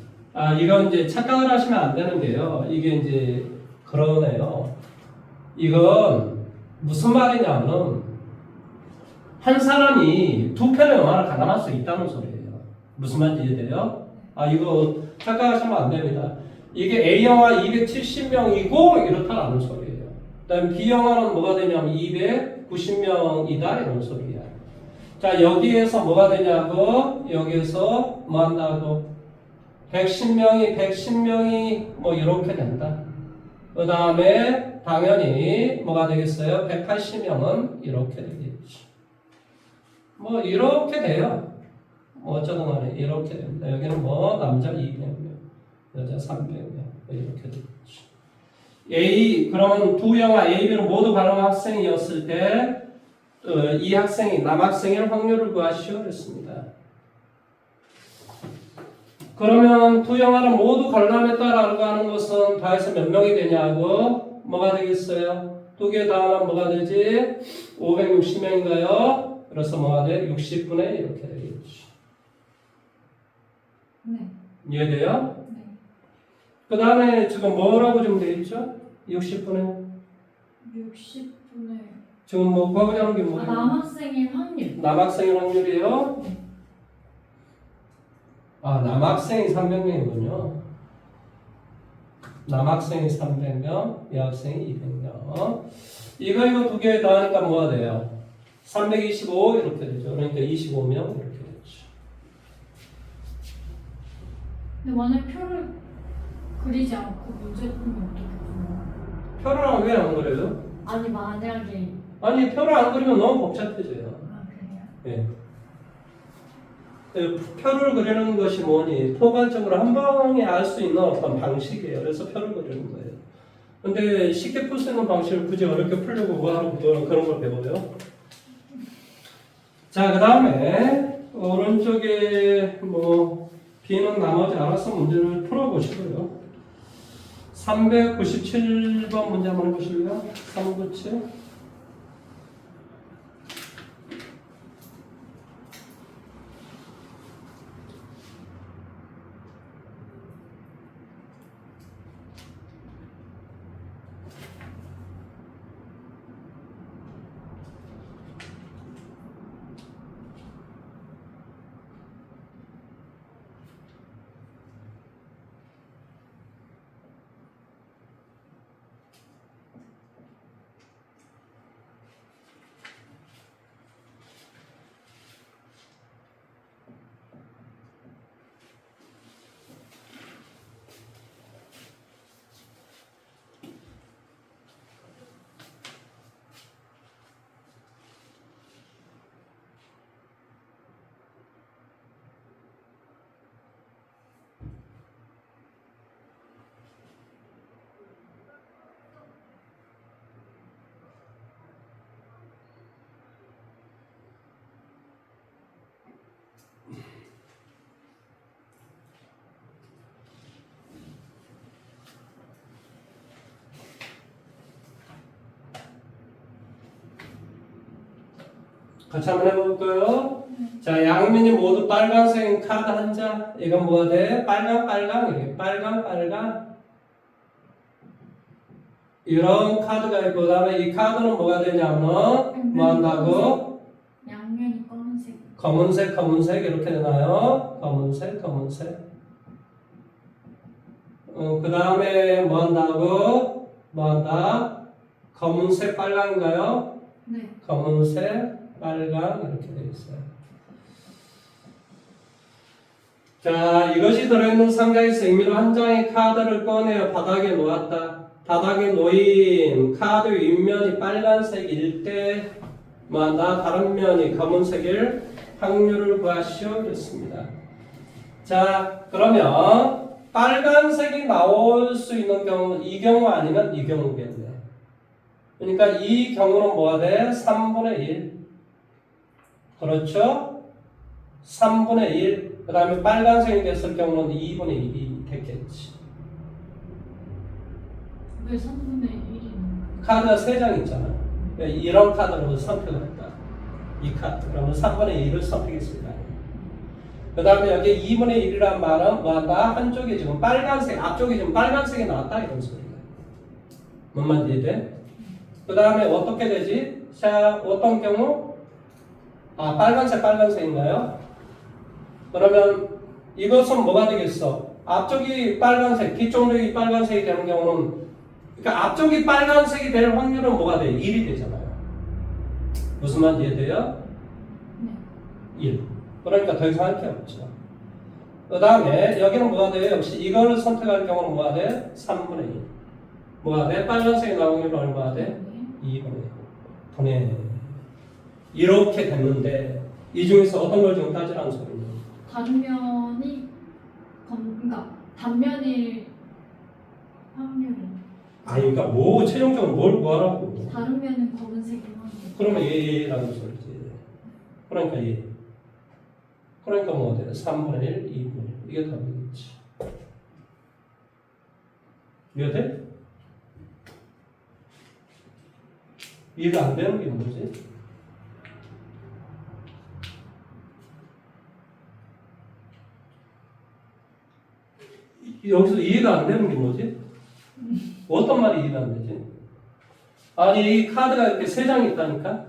이건 이제 착각을 하시면 안 되는 게요. 이게 이제 그러네요. 이건 무슨 말이냐면은, 한 사람이 두 편의 영화를 관람할 수 있다는 소리예요. 무슨 말인지 이해돼요? 이거 착각하시면 안 됩니다. 이게 A 영화 270명이고 이렇다는 소리예요. 그다음 B 영화는 뭐가 되냐면 290명이다 이런 소리야. 자, 여기에서 뭐가 되냐고, 여기에서 뭐 한다고, 110명이 뭐 이렇게 된다. 그 다음에 당연히 뭐가 되겠어요? 180명은 이렇게 되겠지. 뭐 이렇게 돼요. 뭐 어쩌든 간에 이렇게 됩니다. 여기는 뭐 남자 200명, 여자 300명 이렇게 되겠지. 그러면 두 영화 A, B를 모두 관람 학생이었을 때 이 학생이 남학생일 확률을 구하시오 그랬습니다. 그러면 두 영화를 모두 관람했다라고 하는 것은 더해서 몇 명이 되냐고, 뭐가 되겠어요? 두 개 더하면 뭐가 되지? 560명인가요? 그래서 뭐가 돼? 60분의 이렇게 되겠지. 네. 이해돼요? 네. 그 다음에 지금 뭐라고 좀 되어 있죠? 60분의 60분의 지금 뭐 구하고자 하는 게 뭐예요? 남학생일 확률. 남학생일 확률이에요? 네. 남학생이 300명이군요. 남학생이 300명, 여학생이 200명. 이거 두 개 더하니까 뭐가 돼요? 325 이렇게 되죠. 그러니까 25명 이렇게 되죠. 근데 만약 표를 그리지 않고 문제 풀면 어떻게 풀어요? 표를 왜 안 그려요? 아니 만약에 표를 안 그리면 너무 복잡해져요. 그래요? 예. 표를 그리는 것이 뭐니? 포괄적으로 한 방에 알 수 있는 어떤 방식이에요. 그래서 표를 그리는 거예요. 근데 쉽게 풀 수 있는 방식을 굳이 어렵게 풀려고 뭐하러 그런 걸 배워요? 자, 그 다음에 오른쪽에 뭐 B는 나머지 알아서 문제를 풀어보시고요. 397번 문제 한번 해보실래요? 397. 같이 한번 해볼까요? 자, 양면이 모두 빨간색 카드 한 장. 이건 뭐가 돼? 빨강. 이게 빨강. 이런 카드가 있고, 그 다음에 이 카드는 뭐가 되냐면, 뭐 한다고? 양면이 검은색. 검은색. 이렇게 되나요? 검은색. 그 다음에 뭐 한다고? 뭐 한다? 검은색, 빨강인가요? 네. 검은색, 빨강 이렇게 되어 있어요. 자, 이것이 들어있는 상자에서 임의로 한 장의 카드를 꺼내어 바닥에 놓았다. 바닥에 놓인 카드 윗면이 빨간색일 때 뭐한다? 다른 면이 검은색일 확률을 구하시오 그랬습니다. 자, 그러면 빨간색이 나올 수 있는 경우는 이 경우 아니면 이 경우겠네. 그러니까 이 경우는 뭐가 돼? 3분의 1. 그렇죠? 3분의 1. 그 다음에 빨간색이 됐을 경우는 2분의 1이 됐겠지. 왜 3분의 1이는? 카드가 3장 있잖아. 이런 카드로 선택을 했다. 이 카드. 그러면 3분의 1을 선택했습니다. 그 다음에 여기 2분의 1이란 말은 뭐한다? 한쪽이 지금 빨간색, 앞쪽이 지금 빨간색이 나왔다 이런 소리야. 뭔 말인지 이해돼? 그 다음에 어떻게 되지? 자, 어떤 경우? 아, 빨간색인가요? 그러면 이것은 뭐가 되겠어? 앞쪽이 빨간색, 뒤쪽이 빨간색이 되는 경우는, 그러니까 앞쪽이 빨간색이 될 확률은 뭐가 돼? 1이 되잖아요. 무슨 말인지 이해돼요? 네. 1. 그러니까 더 이상 할 게 없죠. 그 다음에 여기는 뭐가 돼요? 역시 이거를 선택할 경우는 뭐가 돼? 3분의 1. 뭐가 돼? 빨간색이 나오는 경우는 얼마가 돼? 2분의 1. 이렇게 됐는데 이 중에서 어떤 걸 지금 따지라는 소리냐? 단면이 그러니까 단면일 확률이 아니 그러니까 뭐 최종적으로 뭘 구하라고? 다른 면은 검은색일 확률. 그러면 얘라는 소리지. 그러니까 얘. 그러니까 뭐가 돼? 3분의 1, 2분의 1. 이게 답이겠지. 이해돼? 이해가 안 되는 게 뭐지? 여기서 이해가 안 되는 게 뭐지? 어떤 말이 이해가 안 되지? 아니 이 카드가 이렇게 세 장이 있다니까?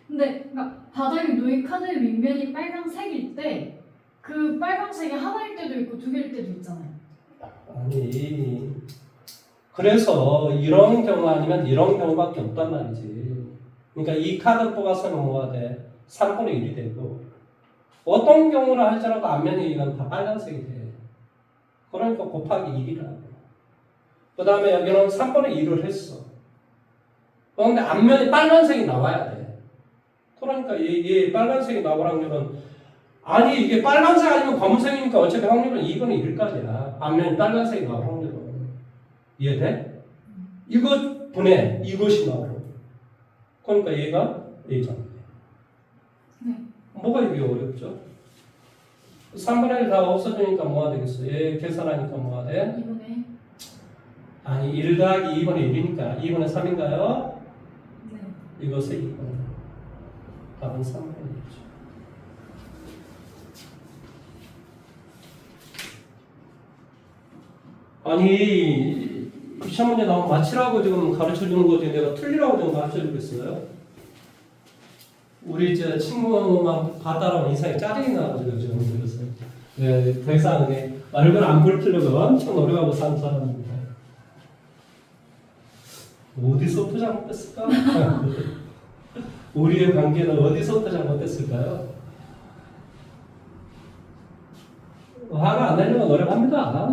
근데 그러니까 바닥에 놓인 카드의 윗면이 빨간색일 때 그 빨간색이 하나일 때도 있고 두 개일 때도 있잖아요. 아니 그래서 이런 경우 아니면 이런 경우밖에 없단 말이지. 그러니까 이 카드 뽑아서는 뭐가 돼? 3분의 1이 되고 어떤 경우를 할지라도 앞면이 이건 다 빨간색이 돼. 그러니까 곱하기 1이라고. 그 다음에 여기는 3분의 1을 했어. 그런데 앞면이 빨간색이 나와야 돼. 그러니까 이 빨간색이 나올 확률은 아니 이게 빨간색 아니면 검은색이니까 어차피 확률은 2분의 1일 거 아니야. 앞면이 빨간색이 나올 확률은. 이해돼? 이것 분해 이것이 나오고. 그러니까 얘가 A잖아. 네. 뭐가 이게 어렵죠? 3분의 1 다 없어지니까 뭐가 되겠어? 얘 계산하니까 뭐가 돼? 2분의 아니 1 더하기 2분의 1이니까 2분의 3인가요? 네. 이것의 2분의 1. 답은 3분의 1이죠. 아니 시험 문제 나오면 맞히라고 지금 가르쳐주는 거지 내가 틀리라고 지금 가르쳐주겠어요? 우리 저 친구만 봤다라면 인상이 짜증이 나가지고 지금 그래서 네, 더 이상 얼굴 안 붉히려고 엄청 노력하고 사는 사람입니다. 어디서부터 잘못됐을까? 우리의 관계는 어디서부터 잘못됐을까요? 화가 안 내려고 노력합니다.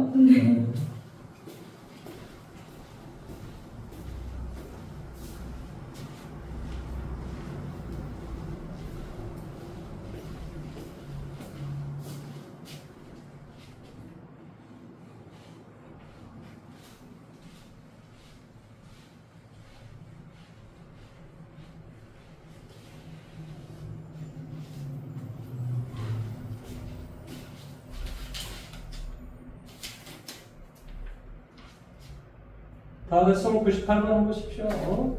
다 됐으면 98번 해보십시오.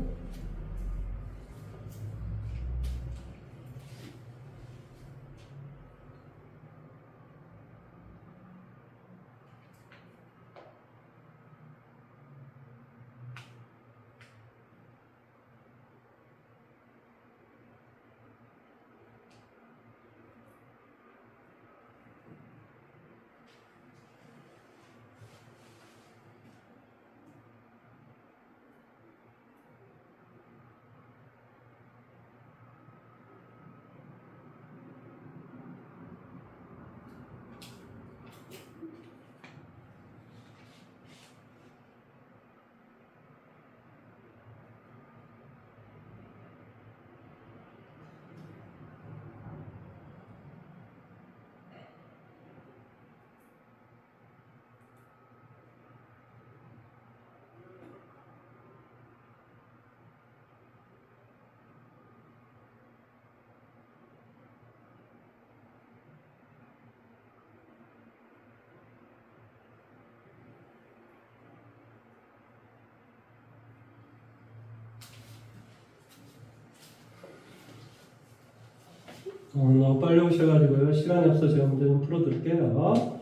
너무 빨리 오셔가지고요. 시간이 없어서 제가 문제 좀 풀어드릴게요.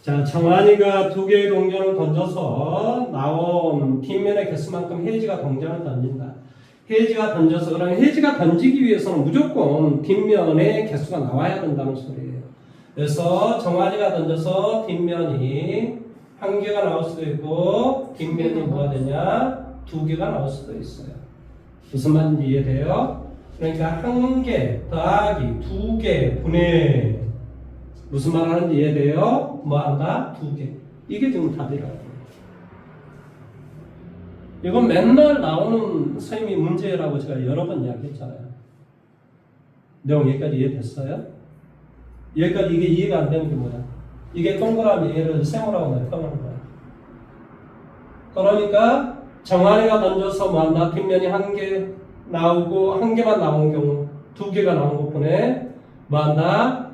자, 정한이가 두 개의 동전을 던져서 나온 뒷면의 개수만큼 혜지가 동전을 던진다. 혜지가 던져서, 그러면 혜지가 던지기 위해서는 무조건 뒷면의 개수가 나와야 된다는 소리예요. 그래서 정한이가 던져서 뒷면이 한 개가 나올 수도 있고 뒷면이 뭐가 되냐? 두 개가 나올 수도 있어요. 무슨 말인지 이해돼요? 그러니까 한 개 더하기 두 개 분의 무슨 말 하는지 이해돼요? 뭐 한다? 두 개. 이게 지금 답이라고. 이건 맨날 나오는 선생님이 문제라고 제가 여러 번 이야기했잖아요. 내용 여기까지 이해됐어요? 여기까지 이게 이해가 안 되는 게 뭐야? 이게 동그라미 얘를 세모라고 내가 표현하는 거야. 그러니까 정한이가 던져서 뭐 한다? 뒷면이 한 개 나오고 한 개만 나온 경우 두 개가 나온 것 분에 뭐 한다?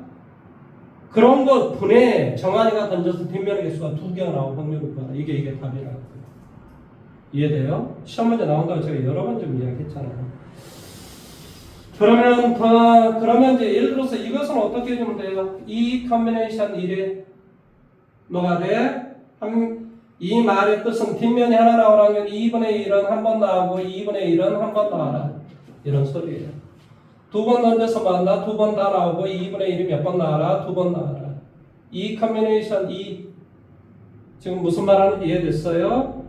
그런 것 분에 정한이가 던져서 뒷면의 개수가 두 개가 나올 확률을 구하라. 이게 답이라고. 이해돼요? 시험 문제 나온다고 제가 여러 번 좀 이야기했잖아요. 그러면 이제 예를 들어서 이것은 어떻게 해주면 돼요? 이 컨비네이션 1에 뭐가 돼? 이 말의 뜻은 뒷면이 하나 나오라면 2분의 1은 한 번 나오고 2분의 1은 한 번 나와라. 이런 소리예요. 두 번 던져서 만나 두 번 다 나오고 2분의 1이 몇 번 나와라? 두 번 나와라. 이 컨비네이션 2 지금 무슨 말 하는지 이해됐어요?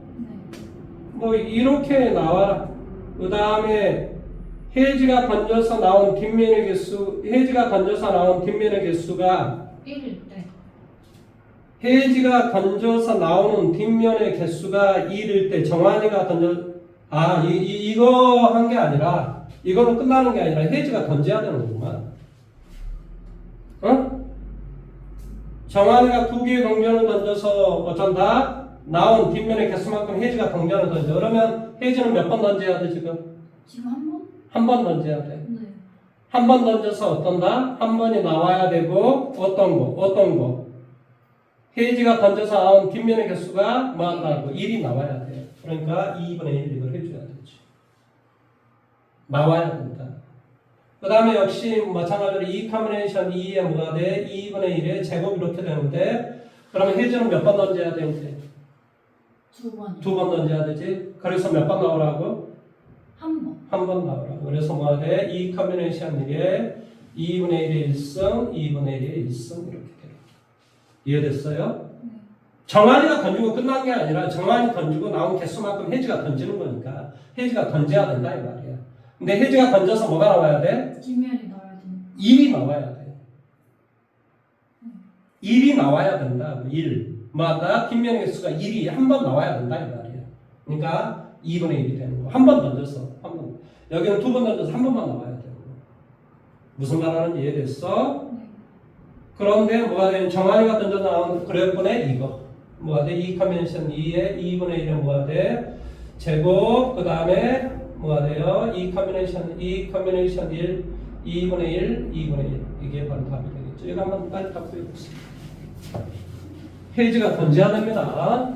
뭐 이렇게 나와라. 그 다음에 혜지가 던져서 나온 뒷면의 개수, 혜지가 던져서 나온 뒷면의 개수가 1일 때. 혜지가 던져서 나오는 뒷면의 개수가 1일 때 정한이가 이거 한 게 아니라 이걸로 끝나는 게 아니라 혜지가 던져야 되는 거구만. 어? 정한이가 두 개의 동전을 던져서 어쩐다? 나온 뒷면의 개수만큼 혜지가 동전을 던져. 그러면 혜지는 몇 번 던져야 돼 지금? 지금 한 번? 한 번 던져야 돼. 네. 한 번 던져서 어떤다? 한 번이 나와야 되고 어떤 거? 혜지가 던져서 나온 뒷면의 개수가 뭐 한다고? 1이 나와야 돼. 그러니까 2분의 1 이걸 해줘야 되지. 나와야 된다. 그 다음에 역시 마찬가지로 이 커뮤니케이션 2에 뭐가 돼? 2분의 1의 제곱 이렇게 되는데 그러면 혜지는 몇 번 던져야 되는데? 두 번. 두 번 던져야 되지. 그래서 몇 번 나오라고? 한 번. 한 번 나오라고. 그래서 뭐가 돼? 이 커뮤니케이션 1에 2분의 1의 1승, 2분의 1의 1승 이렇게 돼. 이해됐어요? 네. 정한이가 던지고 끝난 게 아니라 정한이 던지고 나온 개수만큼 혜지가 던지는 거니까 혜지가 던져야 된다 이 말이야. 근데 혜지가 던져서 뭐가 나와야 돼? 뒷면이 나와야 돼. 1이 나와야 돼. 1이 나와야 된다. 1. 뭐다? 뒷면의 개수가 1이 한 번 나와야 된다 이 말이야. 그러니까 2분의 1이 되는 거. 한 번 던져서 한 번. 여기는 두 번 던져서 한 번만 나와야 되고. 무슨 말 하는지 이해됐어? 네. 그런데 뭐가 되면 정한이가 던져 나온 그래프분의 이거. 뭐가 돼? 이 컨벤션 2에 2분의 1에 뭐가 돼? 제곱 그 다음에 뭐가 돼요? 이 컨비네이션 1, 2분의 1, 2분의 1 이게 바로 답이 되겠죠. 이거 한번 빨리 답 보여주세요. 혜지가 던져야 됩니다.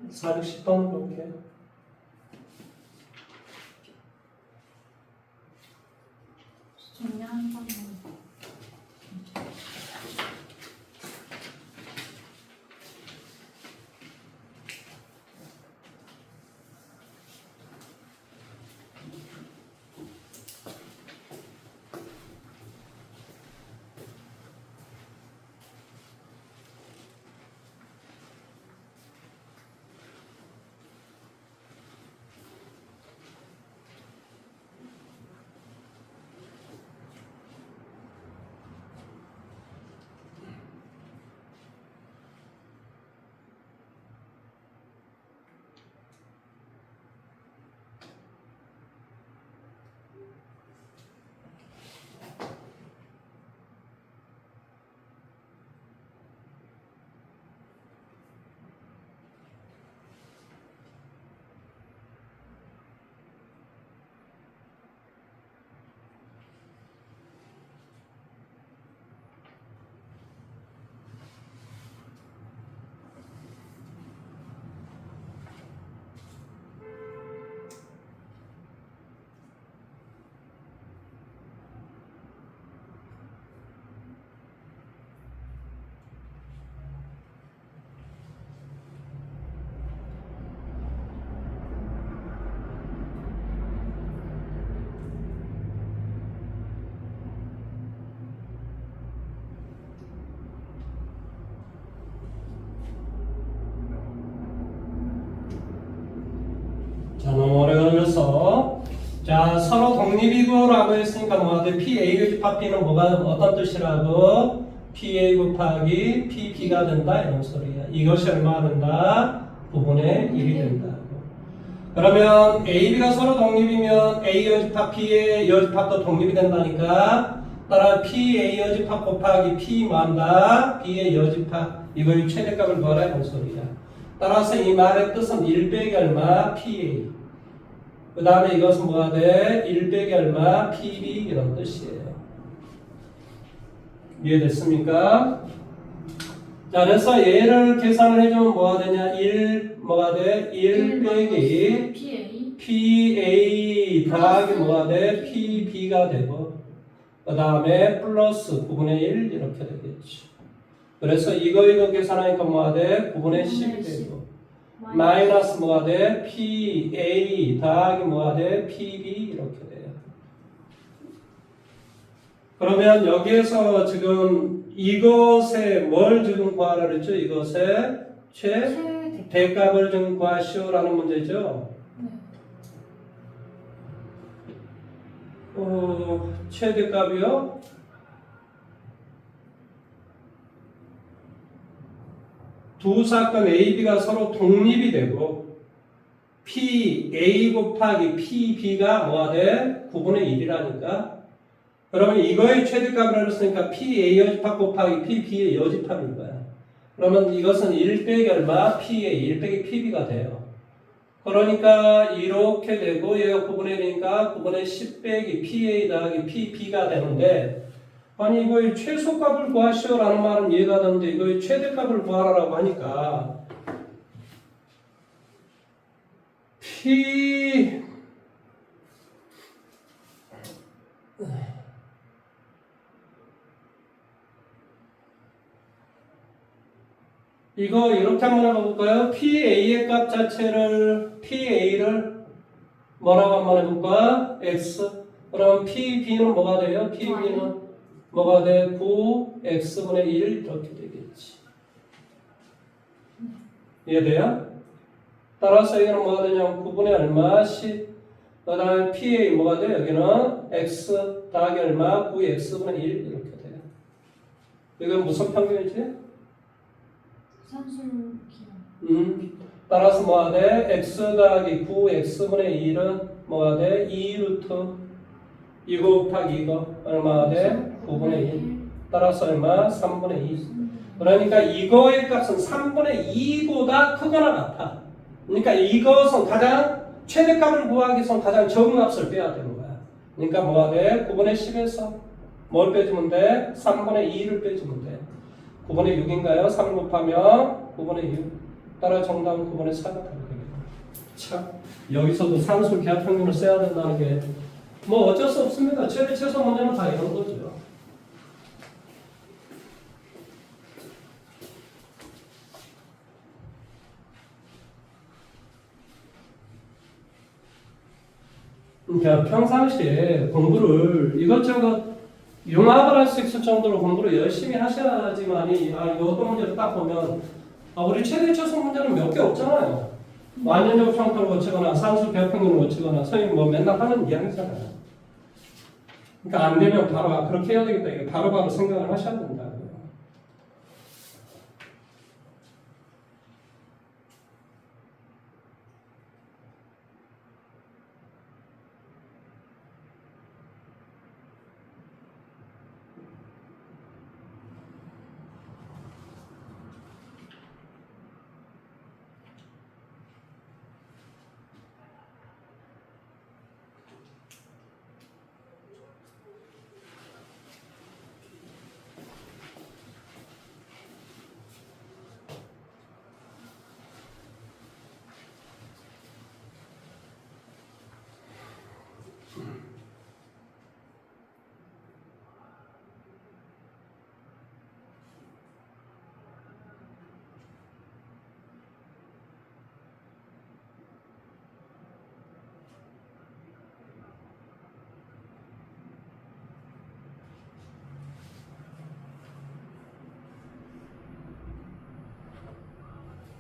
사 60번 이렇게. 정리한 번. 너무 오래 걸렸어. 자, 서로 독립이고라고 했으니까 뭐가 돼? PA 교집합 B는 뭐가 어떤 뜻이라고? PA 곱하기 PB가 된다 이런 소리야. 이것이 얼마 된다? 9분의 1이 된다고. 그러면 AB가 서로 독립이면 A 여집합 B의 여집합도 독립이 된다니까. 따라 PA 여집합 곱하기 P 뭐한다? B의 여집합. 이거의 최대값을 구하라 이런 소리야. 따라서 이 말의 뜻은 1 빼기 얼마? PA. 그 다음에 이것은 뭐가 돼? 1 빼기 얼마? PB 이런 뜻이에요. 이해됐습니까? 자, 그래서 얘를 계산을 해주면 뭐가 되냐? 1 뭐가 돼? 1 빼기 PA PA 더하기 뭐가 돼? PB가 되고 그 다음에 플러스 9분의 1 이렇게 되겠지. 그래서 이거 계산하니까 뭐가 돼? 9분의 10이 되고 마이너스 뭐가 돼? PA 더하기 뭐가 돼? PB 이렇게 돼요. 그러면 여기에서 지금 이것에 뭘 지금 구하라 그랬죠? 이것의 최대값을 지금 구하시오라는 문제죠. 최대값이요? 두 사건 AB가 서로 독립이 되고 PA 곱하기 PB가 뭐가 돼? 9분의 1이라니까. 그러면 이거의 최대값을 했으니까 PA 여집합 곱하기 PB의 여집합인 거야. 그러면 이것은 1 빼기 얼마? PA 1 빼기 PB가 돼요. 그러니까 이렇게 되고 얘가 9분의 1이니까 9분의 10 빼기 PA 더하기 PB가 되는데 아니 이거의 최소값을 구하시오라는 말은 이해가 되는데 이거의 최대값을 구하라고 하니까 이거 이렇게 한번 해볼까요? PA의 값 자체를 PA를 뭐라고 한번 해볼까? X. 그럼 PB는 뭐가 돼요? PB는 뭐가 돼? 9X분의 1 이렇게 되겠지. 이해돼요? 따라서 여기는 뭐가 되냐면 9분의 얼마? 10. 그 다음에 PA 뭐가 돼? 여기는 X 더하기 얼마? 9X분의 1 이렇게 돼요. 이건 무슨 평균이지? 산술기호. 따라서 뭐가 돼? X 더하기 9X분의 1은 뭐가 돼? 2루트 이거 곱하기 이거 얼마가 돼? 9분의 1. 따라서 얼마? 3분의 2. 그러니까 이거의 값은 3분의 2보다 크거나 같아. 그러니까 이것은 가장 최대값을 구하기 위해서는 가장 적은 값을 빼야 되는 거야. 그러니까 뭐가 돼? 9분의 10에서 뭘 빼주면 돼? 3분의 2를 빼주면 돼. 9분의 6인가요? 3 곱하면 9분의 6. 따라 정답은 9분의 4가 되겠네요. 참 여기서도 산술 기하 평균을 써야 된다는 게 뭐 어쩔 수 없습니다. 최대 최소 문제는 다 이런 거죠. 그러니까 평상시에 공부를 이것저것 융합을 할 수 있을 정도로 공부를 열심히 하셔야지만이 이거 어떤 문제를 딱 보면 우리 최대 최소 문제는 몇 개 없잖아요. 완전적 평가를 고치거나 산수 배평균을 고치거나 선생님 뭐 맨날 하는 이야기잖아요. 그러니까 안 되면 바로 그렇게 해야 되겠다. 이게 바로바로 생각을 하셔야 된다.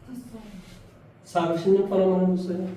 됐어. 416번 한번 해보세요.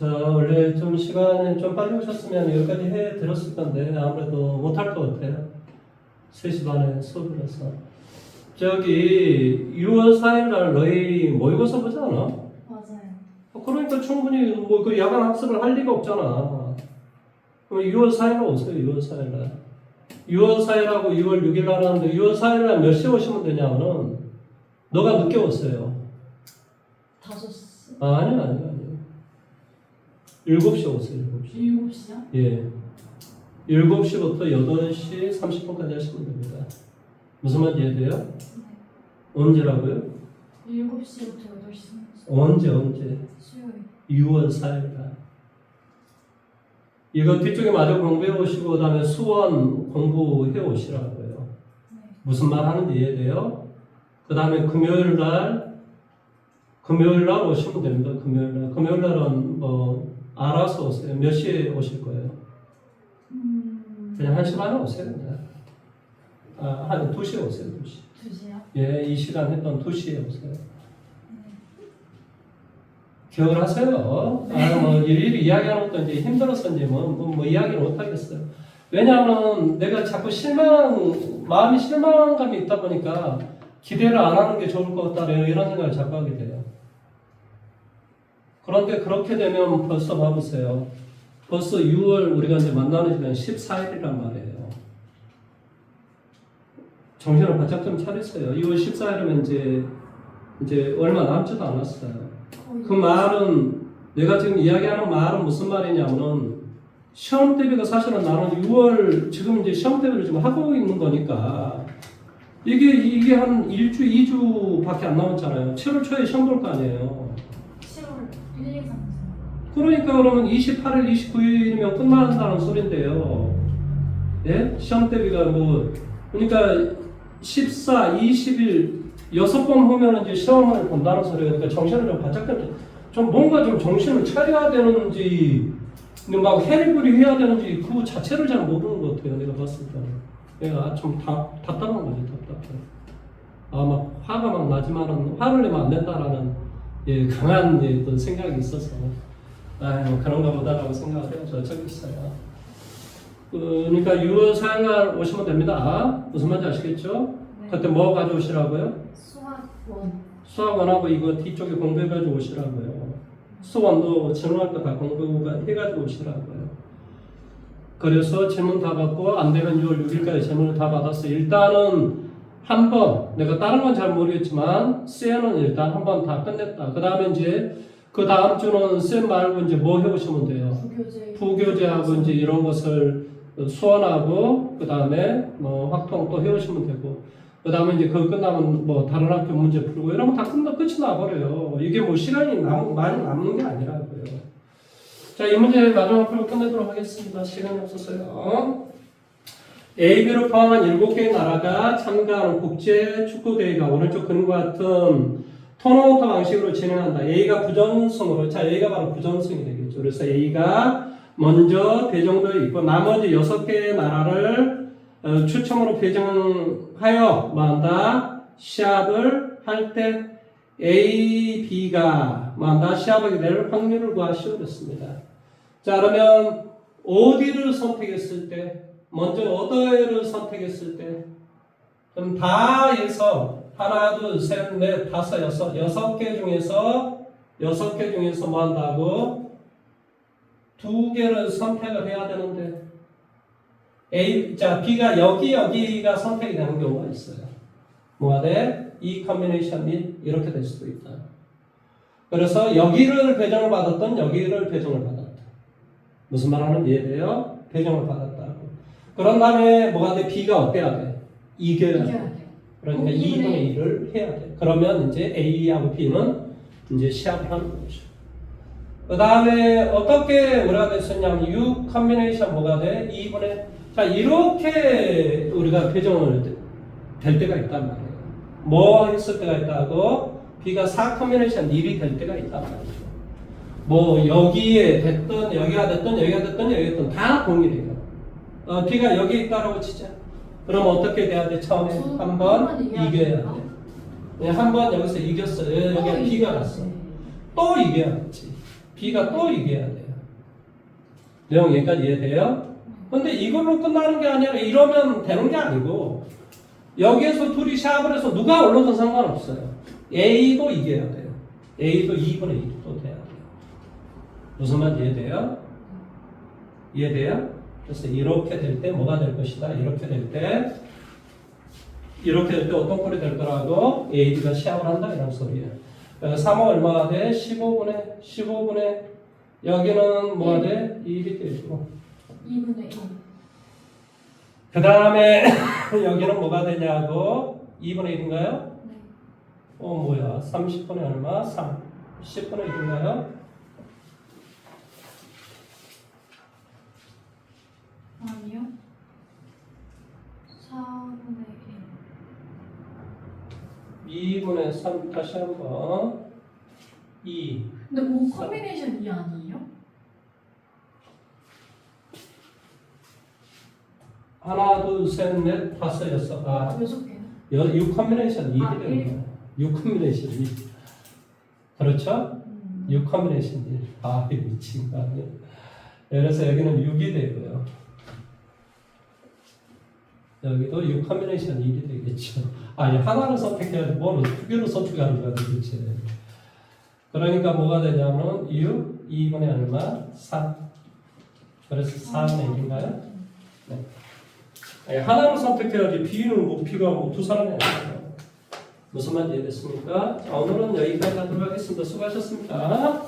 자, 원래 좀 시간에 좀 빨리 오셨으면 여기까지 해드렸을 건데 아무래도 못할 것 같아요. 3시 반에 수업이라서. 저기 6월 4일날 너희 모의고사 보지 않아? 맞아요. 그러니까 충분히 뭐 그 야간 학습을 할 리가 없잖아. 그럼 6월 4일날 오세요. 6월 4일날. 6월 4일하고 6월 6일날 하는데 6월 4일날 몇 시에 오시면 되냐면은 너가 늦게 오세요. 5시? 아니요. 7시에 오세요. 7시. 7시요? 예. 7시부터 8시 30분까지 하시면 됩니다. 무슨 말인지 이해돼요? 네. 언제라고요? 7시부터 8시. 언제? 수요일. 6월 4일날. 이거 뒤쪽에 마저 공부해 오시고 그다음에 수원 공부해 오시라고요. 네. 무슨 말 하는지 이해돼요? 그다음에 금요일날 오시면 됩니다. 금요일날은 뭐 알아서 오세요. 몇 시에 오실 거예요? 그냥 1시 반에 오세요. 그냥. 한 2시에 오세요. 2시. 2시요? 예, 이 시간 했던 2시에 오세요. 기억을 하세요. 뭐 일일이 이야기하는 것도 이제 힘들었었는지 뭐 이야기를 못 하겠어요. 왜냐하면 내가 자꾸 마음이 실망감이 있다 보니까 기대를 안 하는 게 좋을 것 같다 이런 생각을 자꾸 하게 돼요. 그런데 그렇게 되면 벌써 봐보세요. 벌써 6월 우리가 이제 만나는 시간 14일이란 말이에요. 정신을 바짝 좀 차리세요. 2월 14일이면 이제 얼마 남지도 않았어요. 그 말은 내가 지금 이야기하는 말은 무슨 말이냐면은 시험 대비가 사실은 나는 6월 지금 이제 시험 대비를 지금 하고 있는 거니까 이게 한 1주, 2주밖에 안 남았잖아요. 7월 초에 시험 볼 거 아니에요. 7월 1, 2, 3, 4. 그러니까 그러면 28일, 29일이면 끝난다는 소린데요. 예? 시험 대비가 뭐 그러니까 14, 20일 6번 보면 이제 시험을 본다는 소리예요. 그러니까 정신을 좀 바짝 좀 뭔가 좀 정신을 차려야 되는지 막 해리부리 해야 되는지 그 자체를 잘 모르는 것 같아요. 내가 봤을 때는. 내가 좀 답답한 거지, 답답해. 막 화가 막 나지만은 화를 내면 안 된다라는 강한 어떤 생각이 있어서 뭐 그런가 보다라고 생각을 해요. 저쪽에 있어요. 그러니까 6월 4일날 오시면 됩니다. 무슨 말인지 아시겠죠? 네. 그때 뭐 가져오시라고요? 수학원. 수학원하고 이거 뒤쪽에 공부해가지고 오시라고요. 수원도 질문할 거 다 공부해가지고 오시라고요. 그래서 질문 다 받고 안 되면 6월 6일까지 질문을 다 받았어. 일단은 한 번, 내가 다른 건 잘 모르겠지만 쌤은 일단 한 번 다 끝냈다. 그 다음에 이제 그 다음 주는 쌤 말고 이제 뭐 해보시면 돼요? 부교재하고 이제 이런 것을 수원하고 그 다음에 뭐 확통 또 해오시면 되고 그 다음에 이제 그거 끝나면 뭐 다른 학교 문제 풀고 이러면 다 끝이 나버려요. 이게 뭐 시간이 많이 남는 게 아니라고요. 자, 이 문제 마지막 풀고 끝내도록 하겠습니다. 시간이 없었어요. AB를 포함한 7개의 나라가 참가하는 국제 축구대회가 오른쪽 그림과 같은 토너먼트 방식으로 진행한다. A가 부전승으로, 자, A가 바로 부전승이 되겠죠. 그래서 A가 먼저 배정되어 있고 나머지 6개의 나라를 추첨으로 배정하여 뭐한다? 시합을 할 때 A, B가 뭐한다? 시합하게 될 확률을 구하시오랬습니다. 자, 그러면 어디를 선택했을 때 먼저 어디를 선택했을 때 그럼 다 해서 하나, 둘, 셋, 넷, 다섯, 여섯 개 중에서 뭐 한다고? 2개를 선택을 해야 되는데 B가 여기가 선택이 되는 경우가 있어요. 뭐가 돼? 이 컨비네이션 및 이렇게 될 수도 있다. 그래서 여기를 배정을 받았던 여기를 배정을 받았다. 무슨 말 하는지 이해돼요? 배정을 받았다고. 그런 다음에 뭐가 돼? B가 어때야 돼? 이겨야 돼. 그러니까 2분의 1을 해야 돼. 그러면 이제 A하고 B는 이제 시합을 하는 거죠. 그 다음에 어떻게 우리가 됐었냐면 U 컨비네이션 뭐가 돼? 2분의 자 이렇게 우리가 배정을 될 때가 있단 말이에요. 뭐 했을 때가 있다고? B가 4 컨비네이션 1이 될 때가 있단 말이죠. 뭐 여기에 됐든 여기가 됐든 다 동일해요. B가 여기 있다라고 치자. 그럼 어떻게 돼야 돼? 처음에 한 번 이겨야 돼. 한 번 여기서 이겼어요. 여기 B가 났어. 또 이겨야지. B가 또 이겨야 돼요. 내용 여기까지 이해돼요? 근데 이걸로 끝나는 게 아니라 이러면 되는 게 아니고 여기에서 둘이 샵을 해서 누가 올라도 상관없어요. A도 이겨야 돼요. A도 2분의 1이 또 돼야 돼요. 무슨 말 이해돼요? 이해돼요? 그래서 이렇게 될 때 뭐가 될 것이다. 이렇게 될 때 어떤 꼴이 될 거라고 AD가 샵을 한다 이런 소리예요. 3은 얼마가 돼? 15분의 여기는 뭐가 돼? 1이 되고 2분의 1. 그 다음에 여기는 뭐가 되냐고 2분의 1인가요? 네. 뭐야 30분의 얼마? 3 10분의 1인가요? 아니요. 4분의 2분의 3 다시 한번 2 1. 근데 5 콤비네이션 2 아니에요? 하나 둘셋넷 다섯 여섯 아 6개나? 6 컴비네이션 2이 아, 되는 거예요. 6 컴비네이션 2 그렇죠? 6 컴비네이션 1 아 미친 거 아니에요. 그래서 여기는 6이 되고요. 여기도 6 컴비네이션 1이 되겠죠. 아니 하나를 선택해야지 뭘 두 개를 선택하는 거야 도대체. 그러니까 뭐가 되냐면 6, 2분의 얼마? 3 그래서 4분의 1인가요? 네. 아니, 하나를 선택해야지 B는 뭐 B가 뭐 두 사람이 아니에요. 무슨 말인지 이해됐습니까? 자, 오늘은 여기까지 하도록 하겠습니다. 수고하셨습니다.